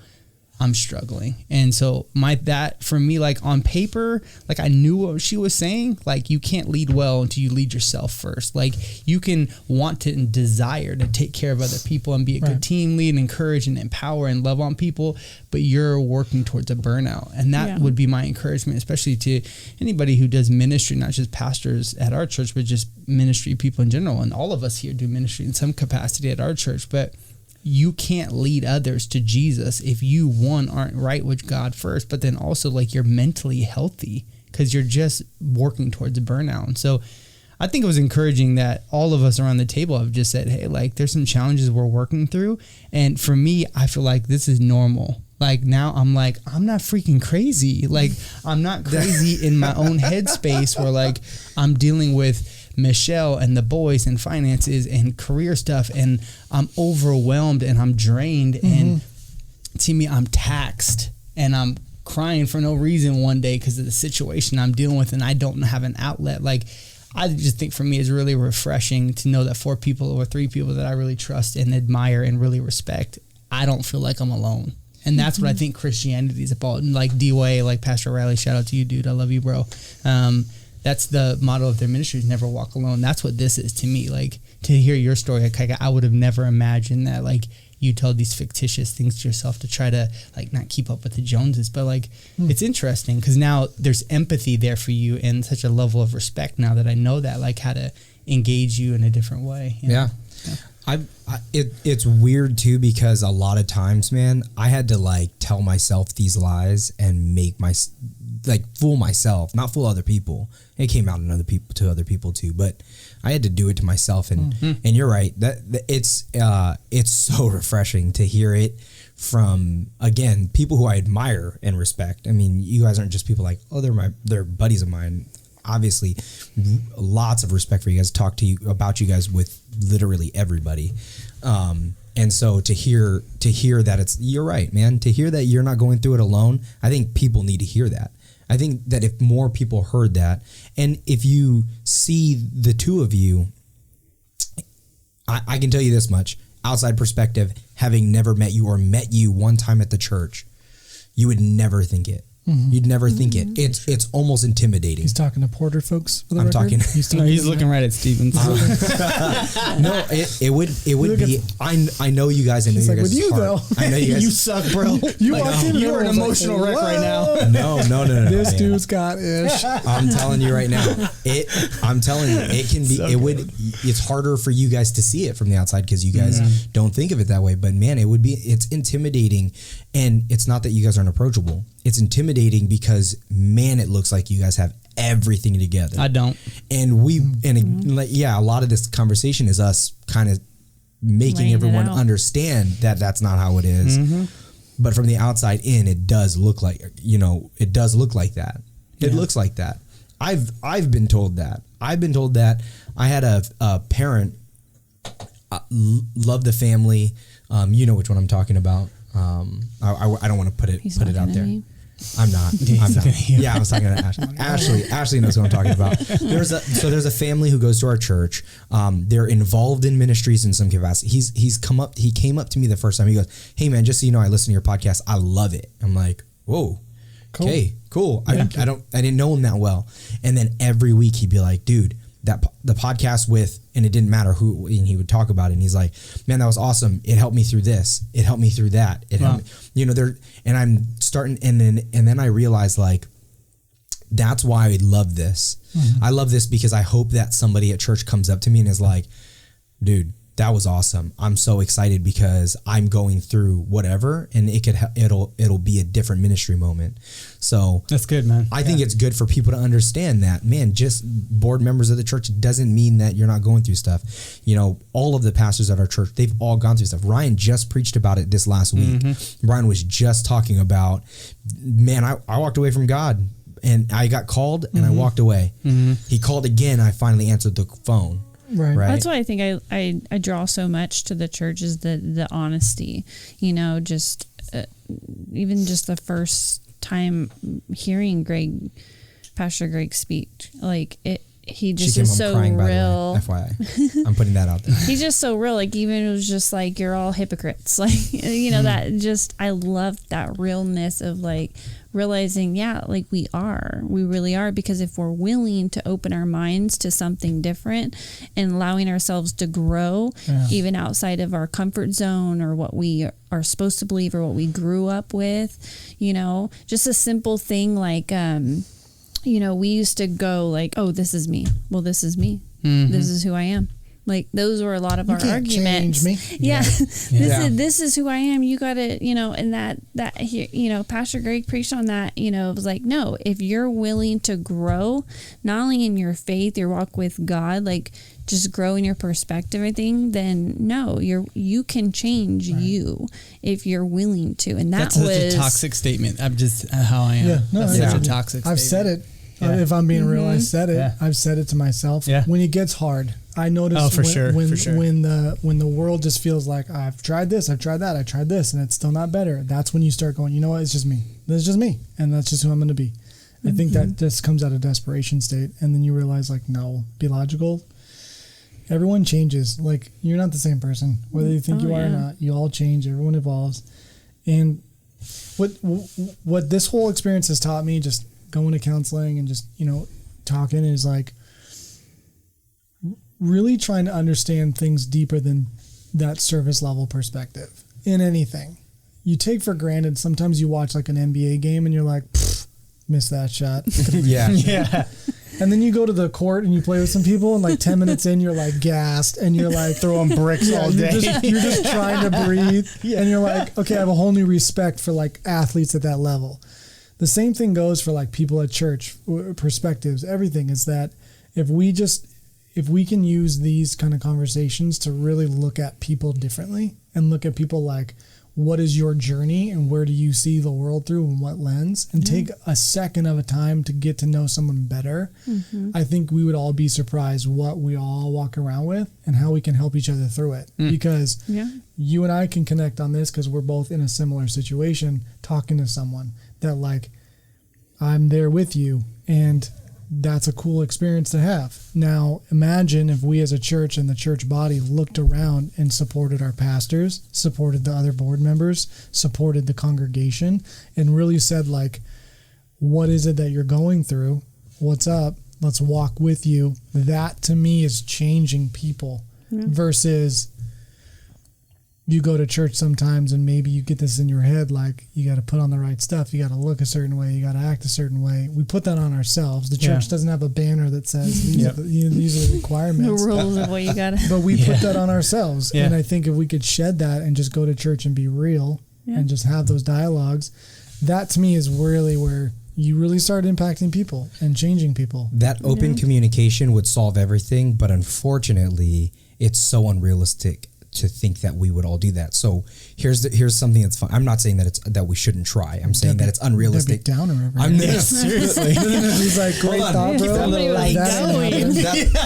I'm struggling. And so that for me, like on paper, like I knew what she was saying, like you can't lead well until you lead yourself first. Like you can want to and desire to take care of other people and be a good team lead and encourage and empower and love on people, but you're working towards a burnout. And that would be my encouragement, especially to anybody who does ministry, not just pastors at our church, but just ministry people in general. And all of us here do ministry in some capacity at our church, but you can't lead others to Jesus if you, one, aren't right with God first, but then also like you're mentally healthy, because you're just working towards a burnout. And so I think it was encouraging that all of us around the table have just said, hey, like there's some challenges we're working through. And for me, I feel like this is normal. Like now I'm like, I'm not freaking crazy. Like I'm not crazy in my own headspace where like I'm dealing with Michelle and the boys and finances and career stuff, and I'm overwhelmed and I'm drained, and to me I'm taxed and I'm crying for no reason one day because of the situation I'm dealing with and I don't have an outlet. Like I just think for me it's really refreshing to know that 4 people or 3 people that I really trust and admire and really respect, I don't feel like I'm alone. And that's what I think Christianity is about. And like D-Way, like Pastor Riley, shout out to you, dude. I love you, bro. That's the motto of their ministry, is never walk alone. That's what this is to me. Like to hear your story, I would have never imagined that like you tell these fictitious things to yourself to try to like not keep up with the Joneses. But like it's interesting because now there's empathy there for you and such a level of respect now that I know that, like how to engage you in a different way. You know? It's weird too because a lot of times, man, I had to like tell myself these lies and make fool myself, not fool other people. It came out in other people too, but I had to do it to myself. And and you're right, that it's so refreshing to hear it from, again, people who I admire and respect. I mean, you guys aren't just people like, oh, they're buddies of mine. Obviously, lots of respect for you guys. Talk to you about you guys with literally everybody, and so to hear that you're right, man. To hear that you're not going through it alone, I think people need to hear that. I think that if more people heard that, and if you see the two of you, I can tell you this much: outside perspective, having never met you or met you one time at the church, you would never think it. You'd never think it. It's almost intimidating. He's talking to Porter folks. For the I'm record. talking. He's looking right at Steven. No, it would be. I know you guys. I know He's you like, guys. with you though. I know you guys. You suck, bro. You walked in. You're an and I was emotional like, wreck right now. "Whoa." No. This man. dude's got ish. I'm telling you right now. I'm telling you, it can be. So it would. It's harder for you guys to see it from the outside because you guys don't think of it that way. But man, it would be. It's intimidating, and it's not that you guys aren't approachable. It's intimidating because, man, it looks like you guys have everything together. I don't. And a lot of this conversation is us kind of making Laying it everyone out. understand that that's not how it is. But from the outside in, it does look like, it does look like that. It looks like that. I've been told that. I've been told that. I had a parent, love the family. You know which one I'm talking about. I don't want to put it out there. I'm not. Yeah, I was talking to Ashley. Ashley knows what I'm talking about. There's a family who goes to our church. They're involved in ministries in some capacity. He came up to me the first time. He goes, "Hey man, just so you know, I listen to your podcast. I love it." I'm like, "Whoa, Cool. okay, cool." I didn't know him that well. And then every week he'd be like, "Dude, the podcast with," and it didn't matter who, and he would talk about it. And he's like, "Man, that was awesome. It helped me through this. It helped me through that. It helped me," and I'm starting, and then I realized like, that's why I love this. I love this because I hope that somebody at church comes up to me and is like, "Dude, that was awesome. I'm so excited because I'm going through whatever, and it'll be a different ministry moment." So That's good, man. I think it's good for people to understand that, man, just board members of the church doesn't mean that you're not going through stuff. All of the pastors at our church, they've all gone through stuff. Ryan just preached about it this last week. Ryan was just talking about, man, I walked away from God and I got called and I walked away. He called again. I finally answered the phone. Right. That's why I think I draw so much to the church is the honesty, just even just the first time hearing Pastor Greg speak, like he just is so crying, real. By the way, FYI. I'm putting that out there. He's just so real. Like even it was just like, you're all hypocrites. Like, that just, I love that realness of like realizing, we really are. Because if we're willing to open our minds to something different and allowing ourselves to grow, even outside of our comfort zone or what we are supposed to believe or what we grew up with, just a simple thing like, we used to go like, "Oh, this is me. Well, this is me. This is who I am." Like those were a lot of our arguments. Change me. Yeah. This is who I am. You got to, and that here, Pastor Greg preached on that, it was like, no, if you're willing to grow, not only in your faith, your walk with God, like just grow in your perspective, everything, then no, you can change you if you're willing to. And that's such a toxic statement. I'm just how I am. Yeah, no, that's yeah. such a toxic statement. I've said it. Yeah. If I'm being real, I said it. Yeah. I've said it to myself. Yeah. When it gets hard, I notice when the world just feels like I've tried this, I've tried that, I tried this, and it's still not better. That's when you start going, you know what? It's just me. This is just me, and that's just who I'm going to be. I think that just comes out of desperation state, and then you realize like, no, be logical. Everyone changes. Like you're not the same person, whether you think you are or not. You all change. Everyone evolves, and what this whole experience has taught me, just going to counseling and just talking, is like really trying to understand things deeper than that surface level perspective. in anything. You take for granted, sometimes you watch like an NBA game and you're like, missed that shot. Yeah. Yeah. And then you go to the court and you play with some people, and like 10 minutes in, you're like gassed and you're like throwing bricks all day. You're just trying to breathe. And you're like, okay, I have a whole new respect for like athletes at that level. The same thing goes for like people at church, perspectives, everything is that if we can use these kind of conversations to really look at people differently and look at people like, what is your journey and where do you see the world through and what lens, and take a second of a time to get to know someone better, I think we would all be surprised what we all walk around with and how we can help each other through it. Because you and I can connect on this because we're both in a similar situation, talking to someone that like, I'm there with you, and that's a cool experience to have. Now, imagine if we as a church and the church body looked around and supported our pastors, supported the other board members, supported the congregation, and really said like, what is it that you're going through? What's up? Let's walk with you. That to me is changing people versus you go to church sometimes and maybe you get this in your head, like you got to put on the right stuff. You got to look a certain way. You got to act a certain way. We put that on ourselves. The church doesn't have a banner that says these are the requirements. The rules of what you got to. But we put that on ourselves. Yeah. And I think if we could shed that and just go to church and be real and just have those dialogues, that to me is really where you really start impacting people and changing people. That open communication would solve everything, but unfortunately, it's so unrealistic to think that we would all do that. So here's something that's fun. I'm not saying that we shouldn't try. I'm saying that it's unrealistic. Down or I'm seriously. He's like, great thought, bro.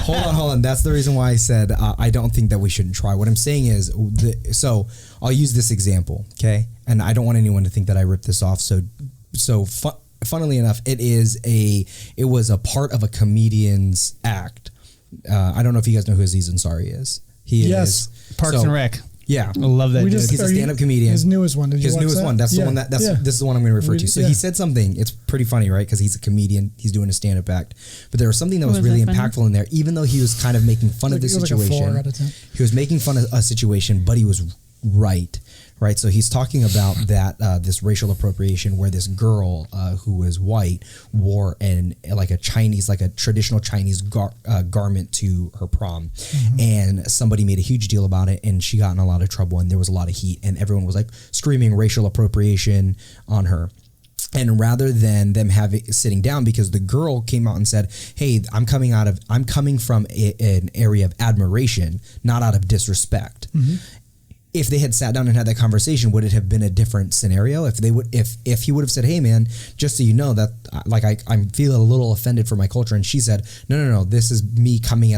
Hold on. That's the reason why I said I don't think that we shouldn't try. What I'm saying is, so I'll use this example, okay? And I don't want anyone to think that I ripped this off. Funnily enough, it was a part of a comedian's act. I don't know if you guys know who Aziz Ansari is. He is Parks and Rec. Yeah, I love that. He's a stand-up comedian. His newest one. His newest one. That's the one. This is the one I'm going to refer to. So he said something. It's pretty funny, right? Because he's a comedian. He's doing a stand-up act. But there was something that was really impactful in there. Even though he was kind of making fun of the situation, like a 4 out of 10. He was making fun of a situation, but he was right. Right, so he's talking about that this racial appropriation where this girl who was white wore a traditional Chinese garment to her prom, and somebody made a huge deal about it, and she got in a lot of trouble, and there was a lot of heat, and everyone was like screaming racial appropriation on her. And rather than them sitting down, because the girl came out and said, "Hey, I'm coming from an area of admiration, not out of disrespect." If they had sat down and had that conversation, would it have been a different scenario? If he would have said, "Hey man, just so you know that like I feel a little offended for my culture," and she said, No, this is me coming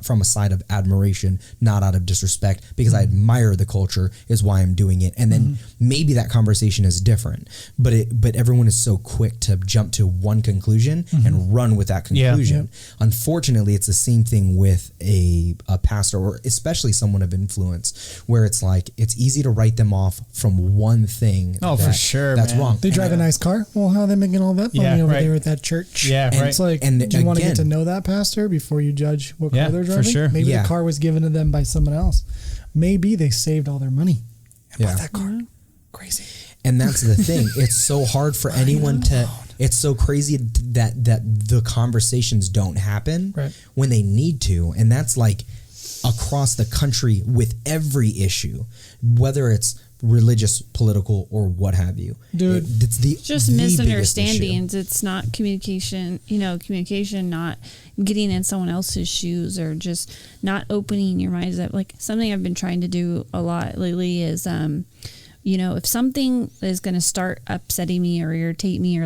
from a side of admiration, not out of disrespect, because I admire the culture is why I'm doing it. And then maybe that conversation is different, but everyone is so quick to jump to one conclusion and run with that conclusion. Unfortunately, it's the same thing with a pastor, or especially someone of influence, where it's like it's easy to write them off from one thing. For sure, that's man. wrong. They drive a nice car. Well, how are they making all that money over there at that church? Yeah, and it's like, do you want to get to know that pastor before you judge what car they're driving? For sure. Maybe the car was given to them by someone else. Maybe they saved all their money and bought that car. Crazy. And that's the thing. It's so hard for anyone to. It's so crazy that the conversations don't happen when they need to, and that's like across the country with every issue, whether it's religious, political, or what have you. Dude, it's just misunderstandings. It's not communication, communication, not getting in someone else's shoes, or just not opening your minds up. Like something I've been trying to do a lot lately is, if something is going to start upsetting me or irritate me,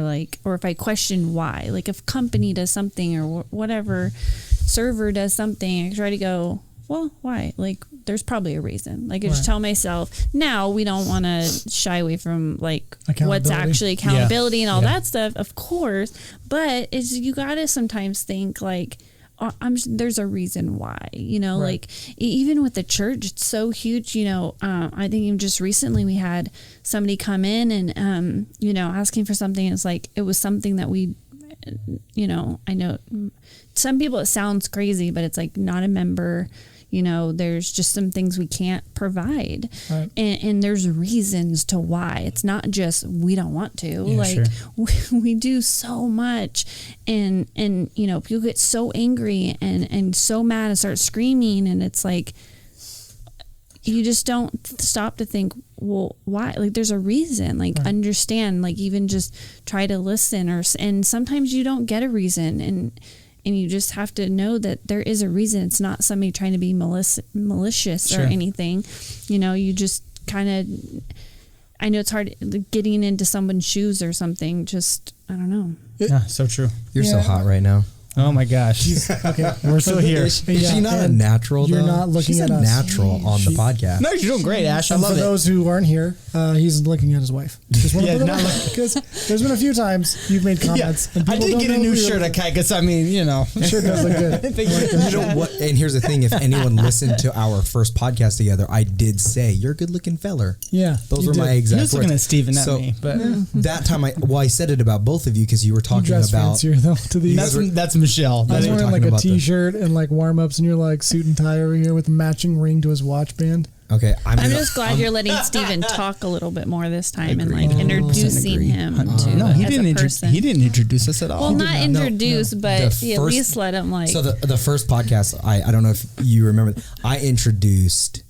or if I question why, like if company does something or whatever server does something, I try to go, well, why? Like, there's probably a reason. Like, I just tell myself, now we don't want to shy away from like what's actually accountability and all that stuff, of course. But you got to sometimes think like, there's a reason why, like even with the church, it's so huge. I think even just recently we had somebody come in and, asking for something. It's like, it was something that we, I know some people, it sounds crazy, but it's like not a member, there's just some things we can't provide. Right. And there's reasons to why. It's not just we don't want to. Yeah, like sure. we do so much, and people get so angry and so mad and start screaming, and it's like you just don't stop to think, well, why? Like, there's a reason. Like, Right. understand. Like, even just try to listen. And sometimes you don't get a reason, and you just have to know that there is a reason. It's not somebody trying to be malicious Sure. or anything. You just kind of. I know it's hard getting into someone's shoes or something. Just, I don't know. Yeah, so true. You're so Yeah. hot right now. Oh my gosh. Okay. We're still here. Is she not a natural? You're though? not looking She's at a us. natural on the podcast. No, you're doing great, Ash. I And love for it. those who aren't here, he's looking at his wife. Just want to Yeah, put it not out look- because there's been a few times you've made comments. And I people did don't get a know new who you're shirt at looking Kaikas. I mean, at. Sure does look good. You know what? And here's the thing: if anyone listened to our first podcast together, I did say you're a good-looking feller. Yeah. Those you were did. my He exact was words. looking at Steven, not So, me. But that time, I said it about both of you because you were You talking dress about. fancier though to these. that's Michelle. I was were wearing talking like a about the- t-shirt and like warm-ups, and you're like suit and tie over here with a matching ring to his watch band. Okay, I'm gonna- just glad you're letting Steven talk a little bit more this time and Agreed. like introducing agree. him to no, he as didn't. a person. He didn't introduce us at all. Well, not No, introduce, but The at first- least let him like. So the first podcast, I don't know if you remember, I introduced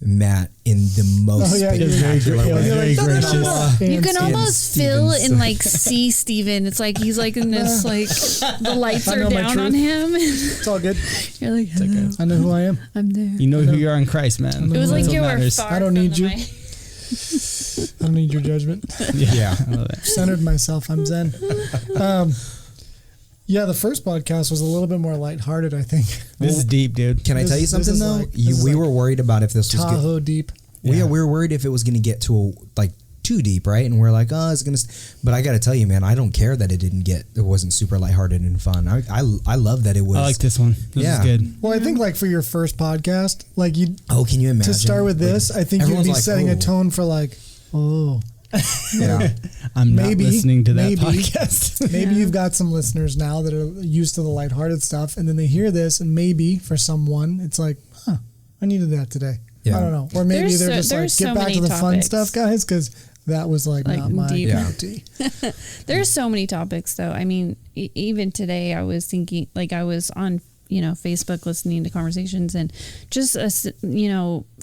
Matt in the most Oh, yeah, you're spectacular very- way. yeah, very gracious. you can and almost feel Steven's- and like see Steven. It's like he's like in this like the lights I are know my down on truth. him. It's all good. You're like, hello, I know who I am. I'm there. You know who you are in Christ, man. It was like That's you what were matters. far I don't from need the you. mic. I don't need your judgment. Yeah. I love it. Centered myself. I'm zen. Yeah, the first podcast was a little bit more lighthearted, I think. This is deep, dude. Can I This- tell you this something is though? like- this is We like were worried about if this was Tahoe deep. we Yeah. were worried if it was going to get to like too deep, right? And we're like, oh, it's gonna. But I got to tell you, man, I don't care that it wasn't super lighthearted and fun. I love that it was. I like this one. This Yeah. is good. Well, I think like for your first podcast, like you Oh, can you imagine? to start with Like, this, I think you'd everyone's be like, setting a oh. tone for like, oh, Yeah. I'm Maybe- not listening to that maybe. podcast. maybe you've got some listeners now that are used to the lighthearted stuff, and then they hear this, and maybe for someone, it's like, huh, I needed that today. Yeah. I don't know, or maybe There's they're so- just like, there's get so back many to the fun topics. stuff, guys, because that was like Like not my deep. Yeah. tea. There's so many topics though. I mean, even today I was thinking, like I was on, Facebook listening to conversations and just,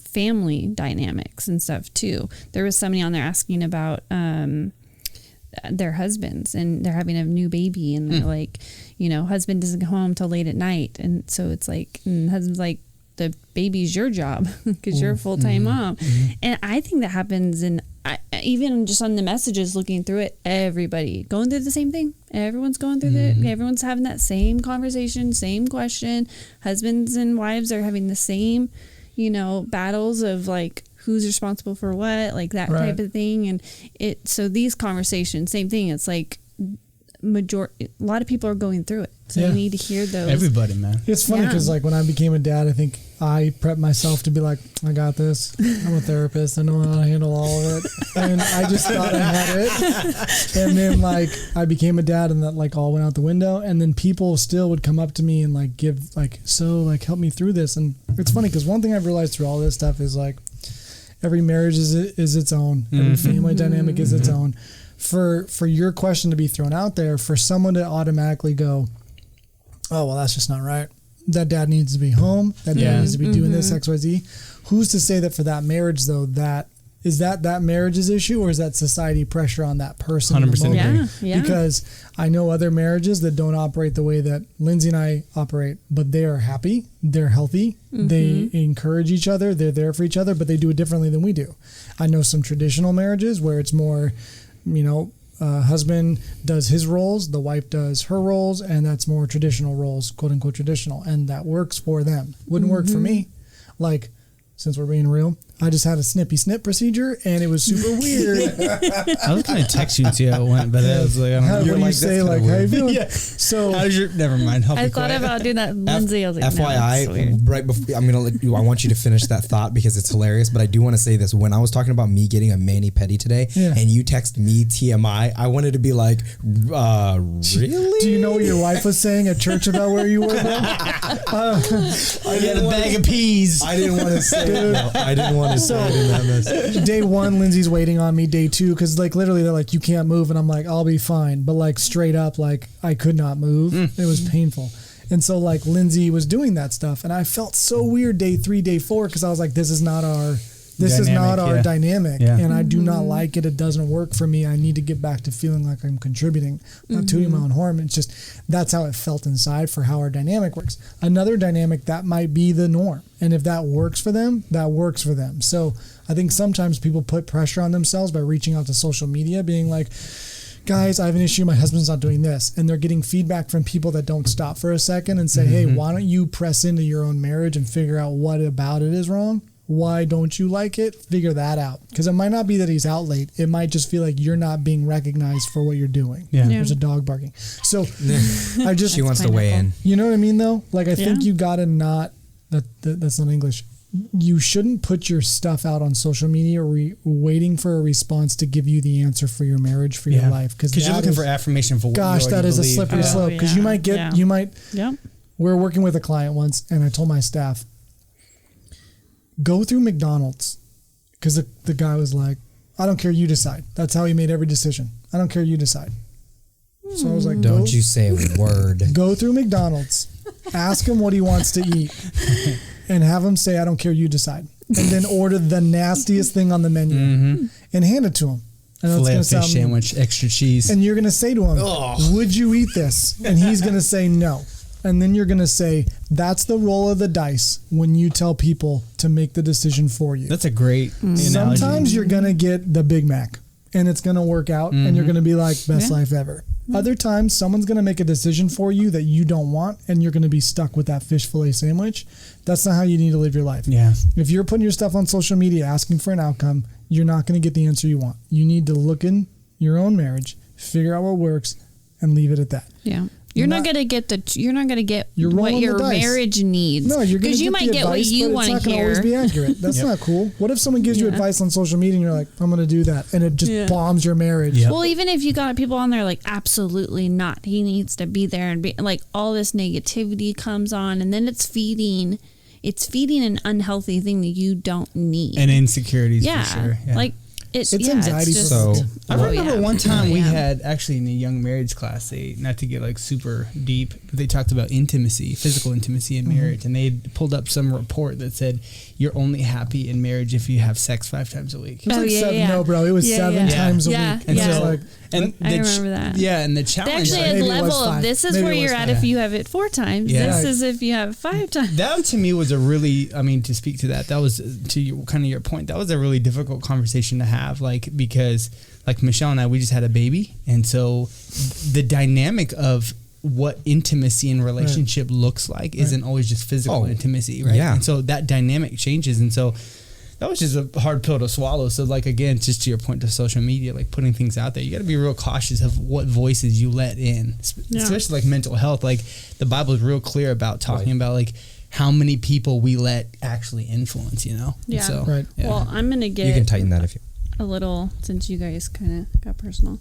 family dynamics and stuff too. There was somebody on there asking about their husbands and they're having a new baby and they're like, husband doesn't come home till late at night. And so it's like, and husband's like, the baby's your job because you're a full-time mom. And I think that happens even just on the messages, looking through it, everybody going through the same thing. Everyone's going through everyone's having that same conversation, same question. Husbands and wives are having the same, battles of like, who's responsible for what, like that Right. type of thing. And so these conversations, same thing. It's like a lot of people are going through it. So Yeah. you need to hear those. Everybody, man. It's funny Yeah. because like when I became a dad, I think I prepped myself to be like, I got this. I'm a therapist. I know how to handle all of it. And I just thought I had it. And then like I became a dad and that like all went out the window. And then people still would come up to me and like give like, so like help me through this. And it's funny because one thing I've realized through all this stuff is like every marriage is its own. Every family dynamic is its own. For your question to be thrown out there, for someone to automatically go, oh, well, that's just not right. That dad needs to be home. That dad Yeah. needs to be doing this, X, Y, Z. Who's to say that for that marriage, though, that marriage's issue, or is that society pressure on that person? in the 100% moment? agree. Yeah. Because I know other marriages that don't operate the way that Lindsay and I operate, but they are happy. They're healthy. They encourage each other. They're there for each other, but they do it differently than we do. I know some traditional marriages where it's more, husband does his roles, the wife does her roles, and that's more traditional roles, quote unquote traditional, and that works for them. Wouldn't work for me. Like since we're being real. I just had a snippy snip procedure, and it was super weird. I was going to text you and see how it went, but I was like, I don't know. What do you say? Like, how you feeling? Yeah. So How's your? Never mind. I thought about doing that, Lindsay. I was like, FYI, no, it's weird. right before I'm gonna let you, I want you to finish that thought because it's hilarious. But I do want to say this: when I was talking about me getting a mani pedi today, Yeah. and you text me TMI, I wanted to be like, really? do you know what your wife was saying at church about where you were? I got a bag of peas. I didn't want to say it. No, I didn't want to say it in that message. Day 1, Lindsay's waiting on me. Day 2, because like literally they're like, you can't move, and I'm like, I'll be fine. But like straight up, like I could not move. It was painful. And so like Lindsay was doing that stuff, and I felt so weird day 3, day 4, because I was like, this is not our dynamic, Yeah. and I do not like it. It doesn't work for me. I need to get back to feeling like I'm contributing, not tooting my own horn. It's just that's how it felt inside for how our dynamic works. Another dynamic that might be the norm, and if that works for them, that works for them. So I think sometimes people put pressure on themselves by reaching out to social media, being like, guys, I have an issue. My husband's not doing this. And they're getting feedback from people that don't stop for a second and say, hey, why don't you press into your own marriage and figure out what about it is wrong? Why don't you like it? Figure that out. Because it might not be that he's out late. It might just feel like you're not being recognized for what you're doing. Yeah. There's a dog barking. So I just, She wants to weigh in. you know what I mean though? Like I think Yeah. you got to not, that's not English. You shouldn't put your stuff out on social media waiting for a response to give you the answer for your marriage, for your life. Because you're looking for affirmation for what gosh, you that is a believe. slippery slope. Because you might get, Yep. we were working with a client once, and I told my staff, go through McDonald's, because the guy was like, I don't care, you decide. That's how he made every decision. I don't care, you decide. So I was like, Don't you say a word. go through McDonald's, ask him what he wants to eat, and have him say, I don't care, you decide. And then order the nastiest thing on the menu and hand it to him. And Filet of fish sandwich, extra cheese. And you're going to say to him, would you eat this? And he's going to say no. And then you're going to say, that's the roll of the dice when you tell people to make the decision for you. That's a great analogy. Sometimes you're going to get the Big Mac and it's going to work out and you're going to be like, best life ever. Other times, someone's going to make a decision for you that you don't want and you're going to be stuck with that fish fillet sandwich. That's not how you need to live your life. Yeah. If you're putting your stuff on social media asking for an outcome, you're not going to get the answer you want. You need to look in your own marriage, figure out what works, and leave it at that. Yeah. You're not gonna get You're what rolling your the dice. marriage needs. No, you're going to you might get what you want to It's not going to hear. always be accurate. That's not cool. What if someone gives you advice on social media and you're like, I'm going to do that, and it just bombs your marriage? Yep. Well, even if you got people on there like, absolutely not, he needs to be there, and be like, all this negativity comes on, and then it's feeding an unhealthy thing that you don't need. And insecurities yeah, for sure. Yeah. like it's anxiety. It's just, So- I remember one time we Yeah. had actually in the young marriage class, not to get like super deep, but they talked about intimacy, physical intimacy in marriage. And they pulled up some report that said you're only happy in marriage if you have sex 5 times a week. It was Oh, like yeah, seven, yeah. no, bro. It was Yeah, 7 yeah. times a Yeah, week. And yeah. so, like, and I remember that. Yeah, and the They challenge. actually Maybe had it was level of 5. this is Maybe where it was you're at 5. if you have it 4 times. Yeah. This is if you have 5 times. That to me was a really, I mean, to speak to that was to your, kind of your point. That was a really difficult conversation to have, like, because like Michelle and I, we just had a baby. And so the dynamic of what intimacy and relationship looks like isn't always just physical intimacy, right? Yeah. And so that dynamic changes. And so that was just a hard pill to swallow. So like, again, just to your point to social media, like putting things out there, you got to be real cautious of what voices you let in, especially like mental health. Like the Bible is real clear about talking about like how many people we let actually influence, you know? Yeah. So, Right. yeah. Well, I'm going to get You can tighten that if you. a little, since you guys kind of got personal.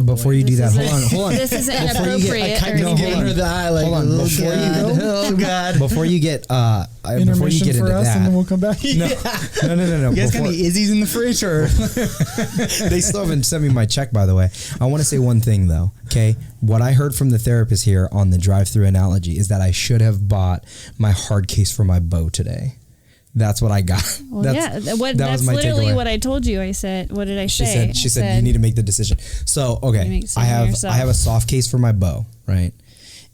Before you do that, hold on. This is Before you get- inappropriate. I or no, hold anything. on. the eye, like, Hold on, oh, before you God. go- Oh God. Before you get before you Intermission get for into us, and then that. we'll come back. No. You guys got Before- any Izzy's in the fridge or? They still haven't sent me my check, by the way. I want to say one thing though. Okay, what I heard from the therapist here on the drive-through analogy is that I should have bought my hard case for my bow today. That's what I got. Well, That's that's was my literally takeaway. what I told you. I said, what did I She say? said, she said you need to make the decision. So You okay, make a decision I yourself. have a soft case for my bow, right?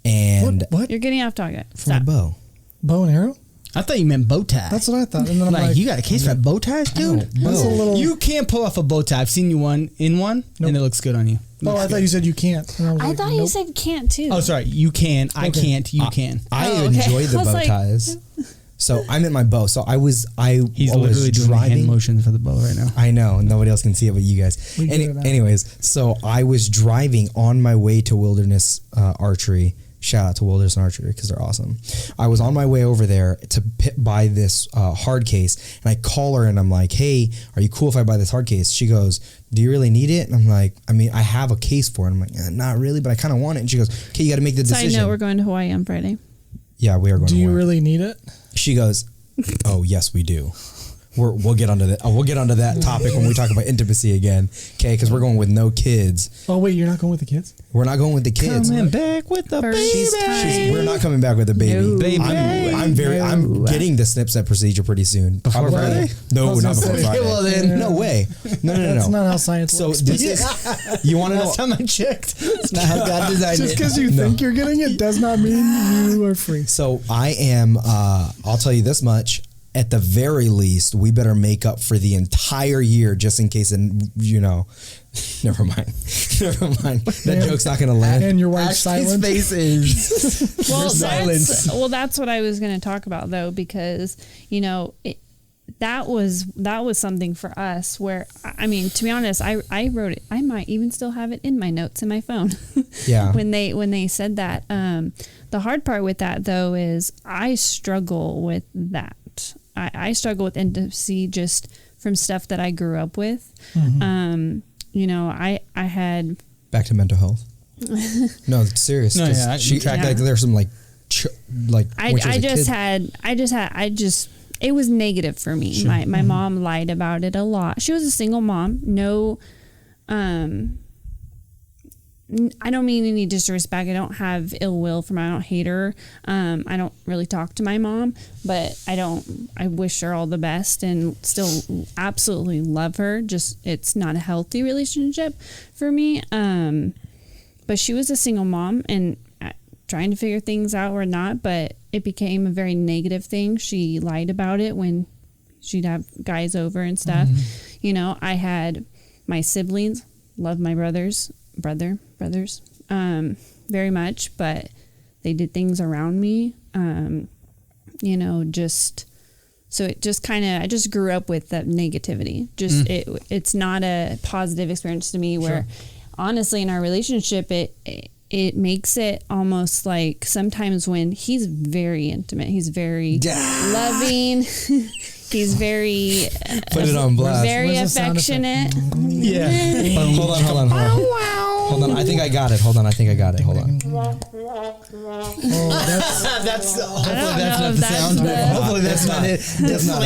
And What? You're getting off target. for my Stop. bow. Bow and arrow? I thought you meant bow tie. That's what I thought. And then I'm like, like, you got a case for bow ties, dude? that's a little. You can't pull off a bow tie. I've seen you in one, and it looks good on you. Oh, I thought you said you can't. And I was I like, thought you nope. said can't too. Oh, sorry. You can. I Okay. can't. You can. I Oh, okay. enjoy the I was bow like- ties. So I'm in my bow. So I was He's literally doing hand driving. motions for the bow right now. I know, nobody else can see it but you guys. We get it now. Anyways, so I was driving on my way to Wilderness Archery. Shout out to Wilderness Archery because they're awesome. I was on my way over there to buy this hard case, and I call her and I'm like, "Hey, are you cool if I buy this hard case?" She goes, "Do you really need it?" And I'm like, "I mean, I have a case for it." I'm like, "Not really, but I kind of want it." And she goes, "Okay, you got to make the decision." Side note, we're going to Hawaii on Friday. Yeah, we are going. Do to you Hawaii. really need it? She goes, "Oh yes, we do." We'll get onto that. We'll get onto that topic when we talk about intimacy again. Okay, because we're going with no kids. Oh wait, you're not going with the kids? We're not going with the kids. Coming back with the First baby. We're not coming back with a baby. No. Baby. I'm getting the snip set procedure pretty soon. Before Probably- Friday? No, I was not gonna before say, Friday. well then. No way. No. That's not how science So works. this is, you want to know? Last time I checked, it's not how God designed Just it. because you think you're getting it does not mean you are free. So I am. I'll tell you this much. At the very least, we better make up for the entire year, just in case. And never mind. Never mind. That joke's not going to land. And your wife's Ashley's silent. face is Well, silence. that's what I was going to talk about though, because that was something for us where, I mean, to be honest, I wrote it. I might even still have it in my notes in my phone. Yeah. when they said that. The hard part with that though is I struggle with that. I struggle with intimacy just from stuff that I grew up with. Mm-hmm. I had. Back to mental health. No, it's serious. No, 'cause yeah, she yeah. like there's some like when she was a kid. It was negative for me. My mom lied about it a lot. She was a single mom. No, I don't mean any disrespect. I don't have ill will for her. I don't hate her. I don't really talk to my mom, but I wish her all the best and still absolutely love her. Just, it's not a healthy relationship for me. But she was a single mom and trying to figure things out or not, but it became a very negative thing. She lied about it when she'd have guys over and stuff. Mm-hmm. I had my siblings, love my brothers very much, but they did things around me, so it just kind of, I just grew up with that negativity. It's not a positive experience to me where honestly in our relationship, it makes it almost like sometimes when he's very intimate, he's very loving, he's very Put it on blast. very Where's the sound effect? affectionate. Yeah. Hold on. Hold on. I think I got it. Hold on. Oh, That's hopefully know that's not if the that's sound. the- Hopefully that's not it. That's not.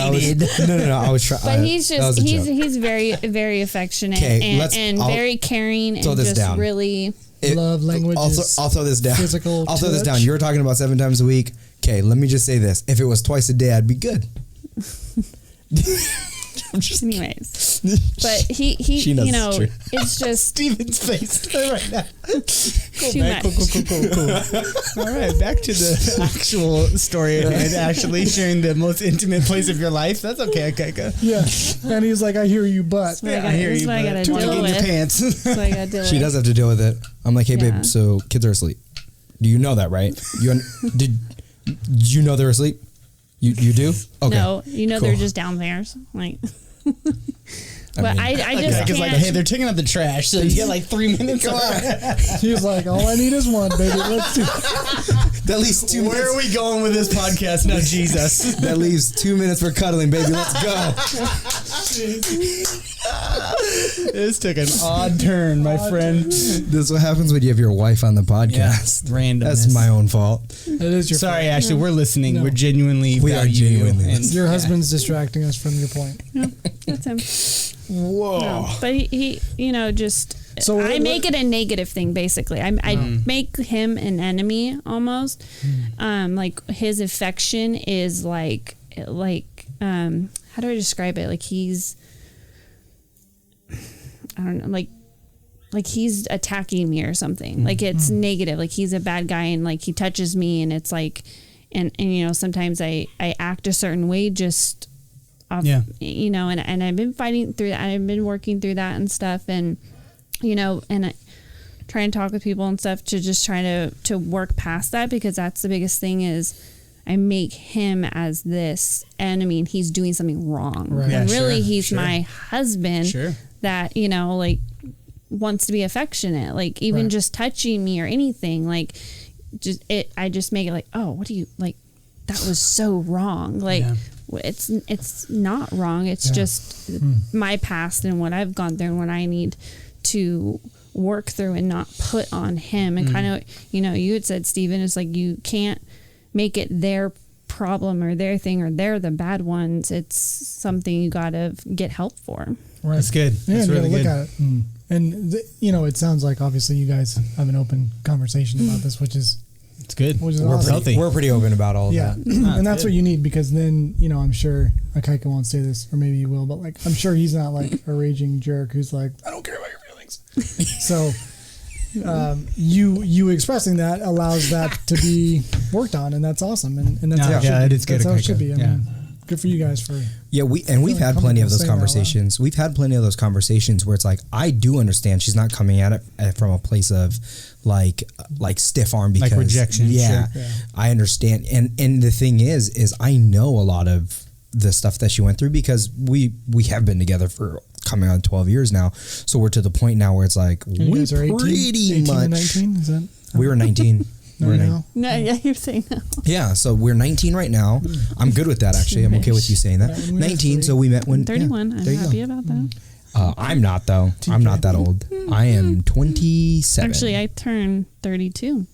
No. I was trying. But he's just he's. he's very very affectionate 'Kay, and I'll very caring throw and this just down. really. love language is I'll throw this down. physical I'll throw this down. touch. You were talking about 7 times a week. Okay, let me just say this. If it was twice a day, I'd be good. I'm just Anyways, but he She knows it's true. it's just Steven's face right now. too much. Cool. All right, back to the actual story at hand. Ashley sharing the most intimate place of your life. That's okay, Kaika. Yeah, and he's like, I hear you, but I hear you. This is what I but gotta tuck deal in your with. pants. That's what I gotta deal She with. does have to deal with it. I'm like, hey, Yeah. babe, so kids are asleep. Do you know that, right? Did you know they're asleep? You do? Okay. No, Cool. they're just downstairs. Like, but I just Kaika's can't. like, hey, they're taking out the trash, so you get like 3 minutes. he's like, all I need is one, baby. Let's do. That leaves 2 minutes. Where are we going with this podcast now, Jesus? That leaves 2 minutes for cuddling, baby. Let's go. This took an odd turn, my friend. This is what happens when you have your wife on the podcast. Random. That's my own fault. It is your Sorry, Ashley. We're listening. No. We're genuinely. We are value you, genuinely and- Your husband's distracting us from your point. No, that's him. Whoa. No, but he just. So I what- make it a negative thing, basically. I make him an enemy almost. Like his affection is like how do I describe it? Like he's, I don't know, like he's attacking me or something. Like it's negative. Like he's a bad guy and like he touches me and it's like, and sometimes I act a certain way just off, and I've been fighting through that. I've been working through that and stuff. And, and I try and talk with people and stuff to just try to work past that, because that's the biggest thing is I make him as this enemy and he's doing something wrong. Right. And Yeah, really sure, he's sure. my husband Sure. that, you know, like wants to be affectionate, like even Right. just touching me or anything, like I just make it like, oh, what do you like? That was so wrong. Like Yeah. it's not wrong. It's Yeah. just my past and what I've gone through and what I need to work through and not put on him. And kind of, you know, you had said, Steven, it's like you can't make it their problem or their thing or they're the bad ones. It's something you got to get help for. Right. That's good. Yeah, That's you really gotta good. look at it. And you know, it sounds like obviously you guys have an open conversation about this, which is It's good. Which is We're awesome. pretty, we're pretty open about all of yeah, that. and that's good. what you need, because then, you know, I'm sure Akaika won't say this, or maybe he will, but like I'm sure he's not like a raging jerk who's like, I don't care about your feelings. So you expressing that allows that to be worked on, and that's awesome, and that's No, how it yeah, should it be. is good, That's how it Akaika. should be. I Yeah. mean, good for you guys for Yeah, we've like had plenty of those comfortable saying that out loud. conversations. We've had plenty of those conversations where it's like, I do understand she's not coming at it from a place of like stiff arm because rejection, Yeah, sure. Yeah. I understand. And the thing is I know a lot of the stuff that she went through because we have been together for coming on 12 years now. So we're to the point now where it's like and you we guys are 18, pretty 18 much and 19. Is that we were 19. no, We're now? No, yeah, you're saying no. Yeah, so we're 19 right now. I'm good with that, actually. I'm okay with you saying that. Right, when we were 19, 3. so we met when... I'm 31. yeah, I'm there you go. happy about that. I'm not, though. I'm not that old. I am 27. Actually, I turned 32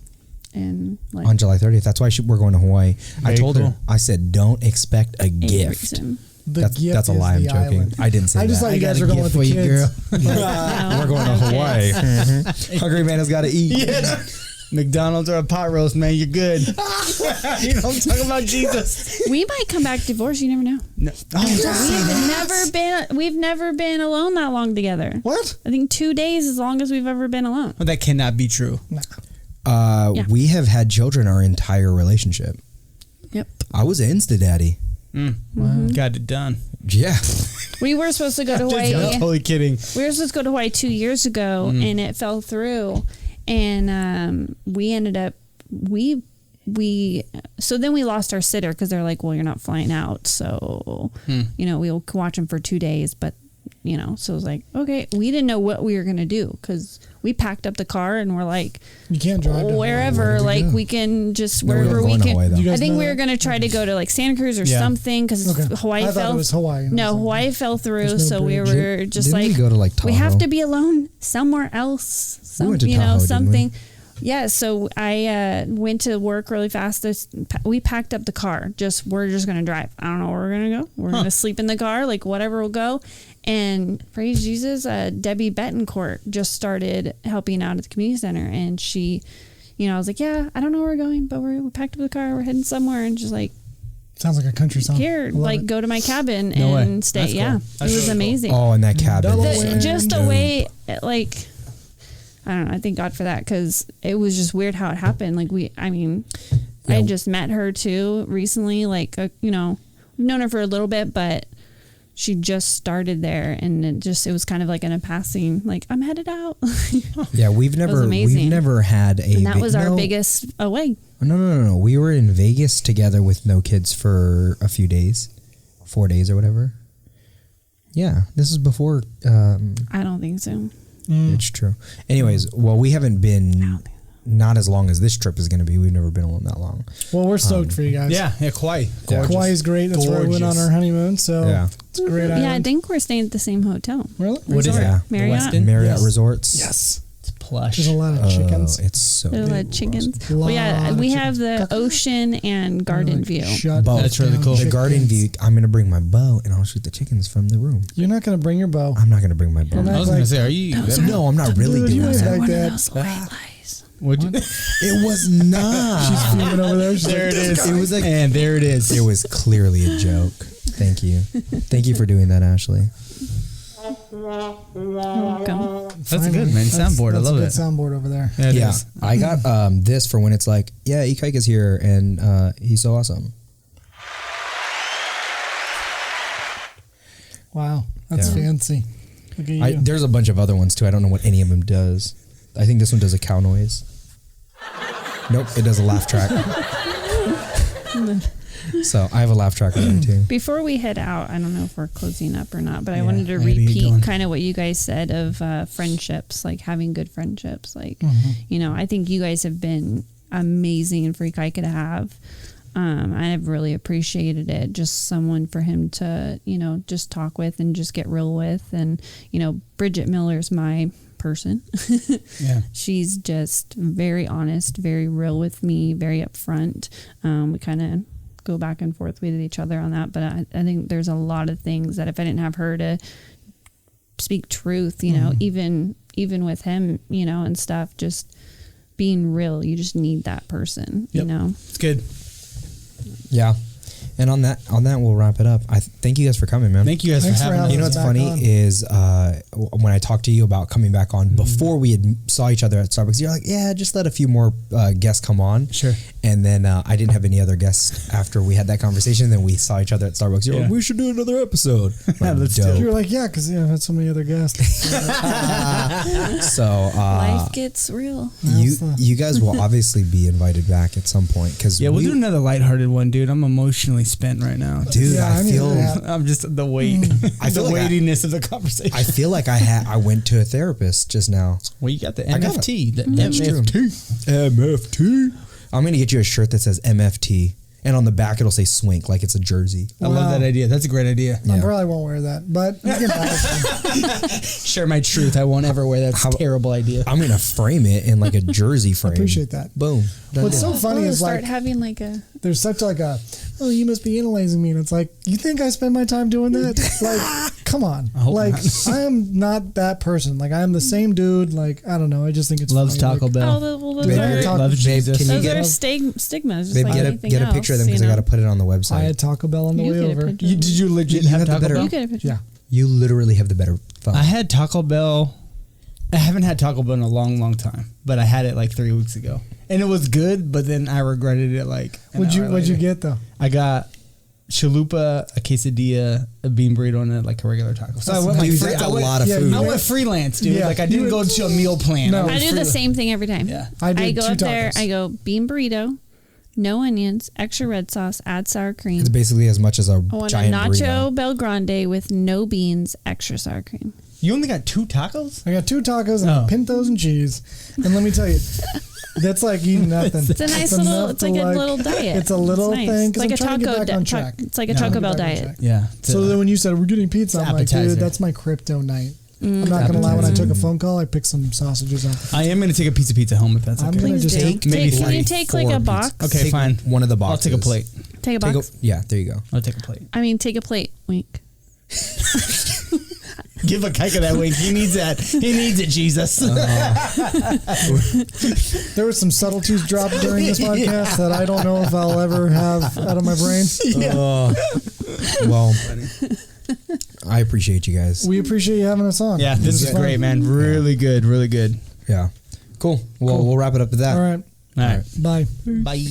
and like on July 30th. That's why we're going to Hawaii. I Very told her, cool. I said, don't expect a gift. reason. The That's gift a is lie. I'm the joking. island. I didn't say I just that. thought you got guys a were going gift with the for you, kids. No, We're going to no Hawaii. kids. Hungry man has got to eat. Yeah. McDonald's or a pot roast, man, you're good. You know what I'm talking about, Jesus. We might come back divorced. You never know. No. We've never been alone that long together. What? I think 2 days as long as we've ever been alone. Well, that cannot be true. Yeah. We have had children our entire relationship. Yep. I was an Insta daddy. Got it done. Yeah. We were supposed to go to I'm Hawaii. totally kidding. We were supposed to go to Hawaii 2 years ago, and it fell through. And we ended up so then we lost our sitter because they're like, well, you're not flying out, so you know we'll watch him for 2 days. But you know, so it was like, okay, we didn't know what we were gonna do because we packed up the car and we're like, You can't drive to wherever, Hawaii. like Yeah. we can just No, we wherever were we going to can. Hawaii, though. You guys I think know we were that? gonna try to go to like Santa Cruz or Yeah. something because Okay. Hawaii I thought fell. it was Hawaii. No, Hawaii fell through, There's no so we bridge. were just Didn't like, we go to like Tahoe? we have to be alone somewhere else. We went to you Tahoe, know, didn't we? something. Yeah, so I went to work really fast. We packed up the car. We're just gonna drive. I don't know where we're gonna go. We're gonna sleep in the car, like whatever will go. And praise Jesus, Debbie Betancourt just started helping out at the community center, and she, you know, I was like, yeah, I don't know where we're going, but we packed up the car. We're heading somewhere, and just like Sounds like a country song. here, I love like it. go to my cabin No way. and stay. That's cool. Yeah, That's it was really cool. amazing. Oh, in that cabin. Delaware. Just a Dude. way, like, I don't know. I thank God for that because it was just weird how it happened. Like I Yeah. just met her too recently. Like, you know, we've known her for a little bit, but she just started there, and it was kind of like in a passing. Like, I'm headed out, Yeah, we've never amazing. had a. and that was our no, biggest away. No. We were in Vegas together with no kids for a few days, 4 days or whatever. Yeah, this is before. I don't think so. It's true. Anyways, well, we haven't been not as long as this trip is going to be. We've never been alone that long. Well, we're stoked for you guys. Yeah, Kauai. Yeah. Kauai is great. That's where we went on Gorgeous. our honeymoon. So Yeah. it's a great Yeah, I island. think we're staying at the same hotel. Really? What is Resort. it? Yeah. The Marriott. Westin? Marriott Yes. Resorts. Yes. It's plush. There's a lot of chickens. It's so There's a lot big. of chickens. Lot Well, yeah, of we chickens. have the ocean and garden Like, view. Shut Both. That's really down cool. The chickens. garden view. I'm going to bring my bow and I'll shoot the chickens from the room. You're not going to bring your bow. I'm not going to bring my bow. Don't I act was going like- to say, are you? No, I'm not really Dude, you doing ain't that. like One of that. those white lies. Would you? It was not. She's fuming over there. She's There like, it "This is. guy." It was like, and there it is. It was clearly a joke. Thank you. Thank you for doing that, Ashley. Welcome. That's a Finally. good, man. Soundboard. I That's love a good it. soundboard over there. Yeah, it Yeah, is. I got this for when it's like, yeah, Ikaika's here and he's so awesome. Wow. That's Yeah. fancy. Look at you. There's a bunch of other ones too. I don't know what any of them does. I think this one does a cow noise. Nope, it does a laugh track. So I have a laugh track on there too. Before we head out, I don't know if we're closing up or not, but I Yeah, wanted to I gotta get repeat going. kind of what you guys said of friendships, like having good friendships. Like, you know, I think you guys have been amazing for Ikaika to have. I've really appreciated it. Just someone for him to, you know, just talk with and just get real with. And, you know, Bridget Miller's my person. Yeah. She's just very honest, very real with me, very upfront. We kind of go back and forth with each other on that, but I think there's a lot of things that if I didn't have her to speak truth, you know, even with him, you know, and stuff, just being real, you just need that person, you know. It's good. Yeah. And on that, we'll wrap it up. I thank you guys for coming, man. Thank you guys Thanks for for having having You know us. what's back funny on. is when I talked to you about coming back on before we had saw each other at Starbucks, you're like, yeah, just let a few more guests come on. Sure. And then I didn't have any other guests after we had that conversation. Then we saw each other at Starbucks. You're like, Yeah. we should do another episode. Like, Let's do it. You were like, yeah, because I had so many other guests. So Life gets real. you guys will obviously be invited back at some point because Yeah, we'll do another lighthearted one, dude. I'm emotionally spent right now. dude. Yeah, I I need feel that. I'm just the weight, I feel the like weightiness of the conversation. I feel like I went to a therapist just now. Well, you got the I got MFT. The That's true. MFT. I'm gonna get you a shirt that says MFT, and on the back it'll say Swink, like it's a jersey. I love that idea. That's a great idea. I Yeah. probably won't wear that, but you can buy it. Share my truth. I won't ever wear that How- terrible idea. I'm gonna frame it in like a jersey frame. Appreciate that. Boom. Done What's deal. so funny is start like having like a there's such like a you must be analyzing me, and it's like you think I spend my time doing that? Like, come on, hope like not. I am not that person. Like I am the same dude. Like I don't know. I just think it's Loves funny. Taco Like, Bell. those Babe, are, Taco- Loves babe, Jesus. can you those get are a- stigmas, just Babe, like anything get a else, picture of them because you I know? gotta put it on the website. I had Taco Bell on the You way get a over. picture. Did you legit You have have the Taco better- Bell? You get a picture. Yeah, You literally have the better phone. I had Taco Bell. I haven't had Taco Bell in a long, long time, but I had it like 3 weeks ago, and it was good. But then I regretted it. Like, an what'd you hour what'd you later. get though? I got chalupa, a quesadilla, a bean burrito, and like a regular taco. So I went like Dude, free, that's I a went- lot of yeah, food. I went freelance, dude. Yeah, Like I you didn't went- go to a meal plan. No. went I do the free- same thing every time. Yeah. I did go two up there, tacos. I go bean burrito, no onions, extra red sauce, add sour cream. It's basically as much as a I want a giant nacho burrito. Bel Grande with no beans, extra sour cream. You only got 2 tacos? I got 2 tacos and Oh. pintos and cheese, and let me tell you, that's like eating nothing. It's a nice little. enough It's to, like a little diet. It's a little nice. thing It's because like I'm a trying to get taco. back on track. It's like a Yeah. Taco Bell Get back on diet. track. Yeah. So then when you said we're getting pizza, I'm like, appetizer. dude, that's my crypto night. I'm not gonna lie. When I took a phone call, I picked some sausages off. I am gonna take a pizza home if that's I'm okay. gonna Please just do. take maybe Can you three, take like a 4 box? pizzas. Okay, Take fine. One of the I'll boxes. take a plate. Take a Take box. yeah, there you go. I'll take a plate. I mean, take a plate. Wink. Give a kike that wink. He needs that. He needs it, Jesus. There were some subtleties dropped during this podcast that I don't know if I'll ever have out of my brain. Well, I appreciate you guys. We appreciate you having us on. Yeah, this is great, man. Really good. Really good. Yeah. Cool. Well, we'll wrap it up with that. All right. All right. Bye. Bye.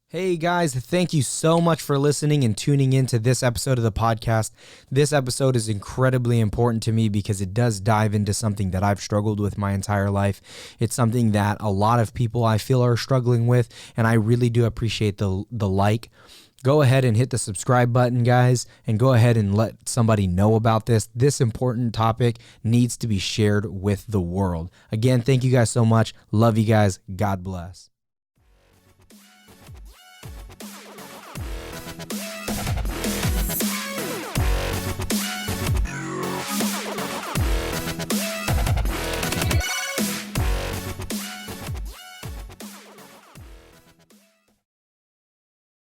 Hey guys, thank you so much for listening and tuning in to this episode of the podcast. This episode is incredibly important to me because it does dive into something that I've struggled with my entire life. It's something that a lot of people I feel are struggling with, and I really do appreciate the like. Go ahead and hit the subscribe button, guys, and go ahead and let somebody know about this. This important topic needs to be shared with the world. Again, thank you guys so much. Love you guys. God bless.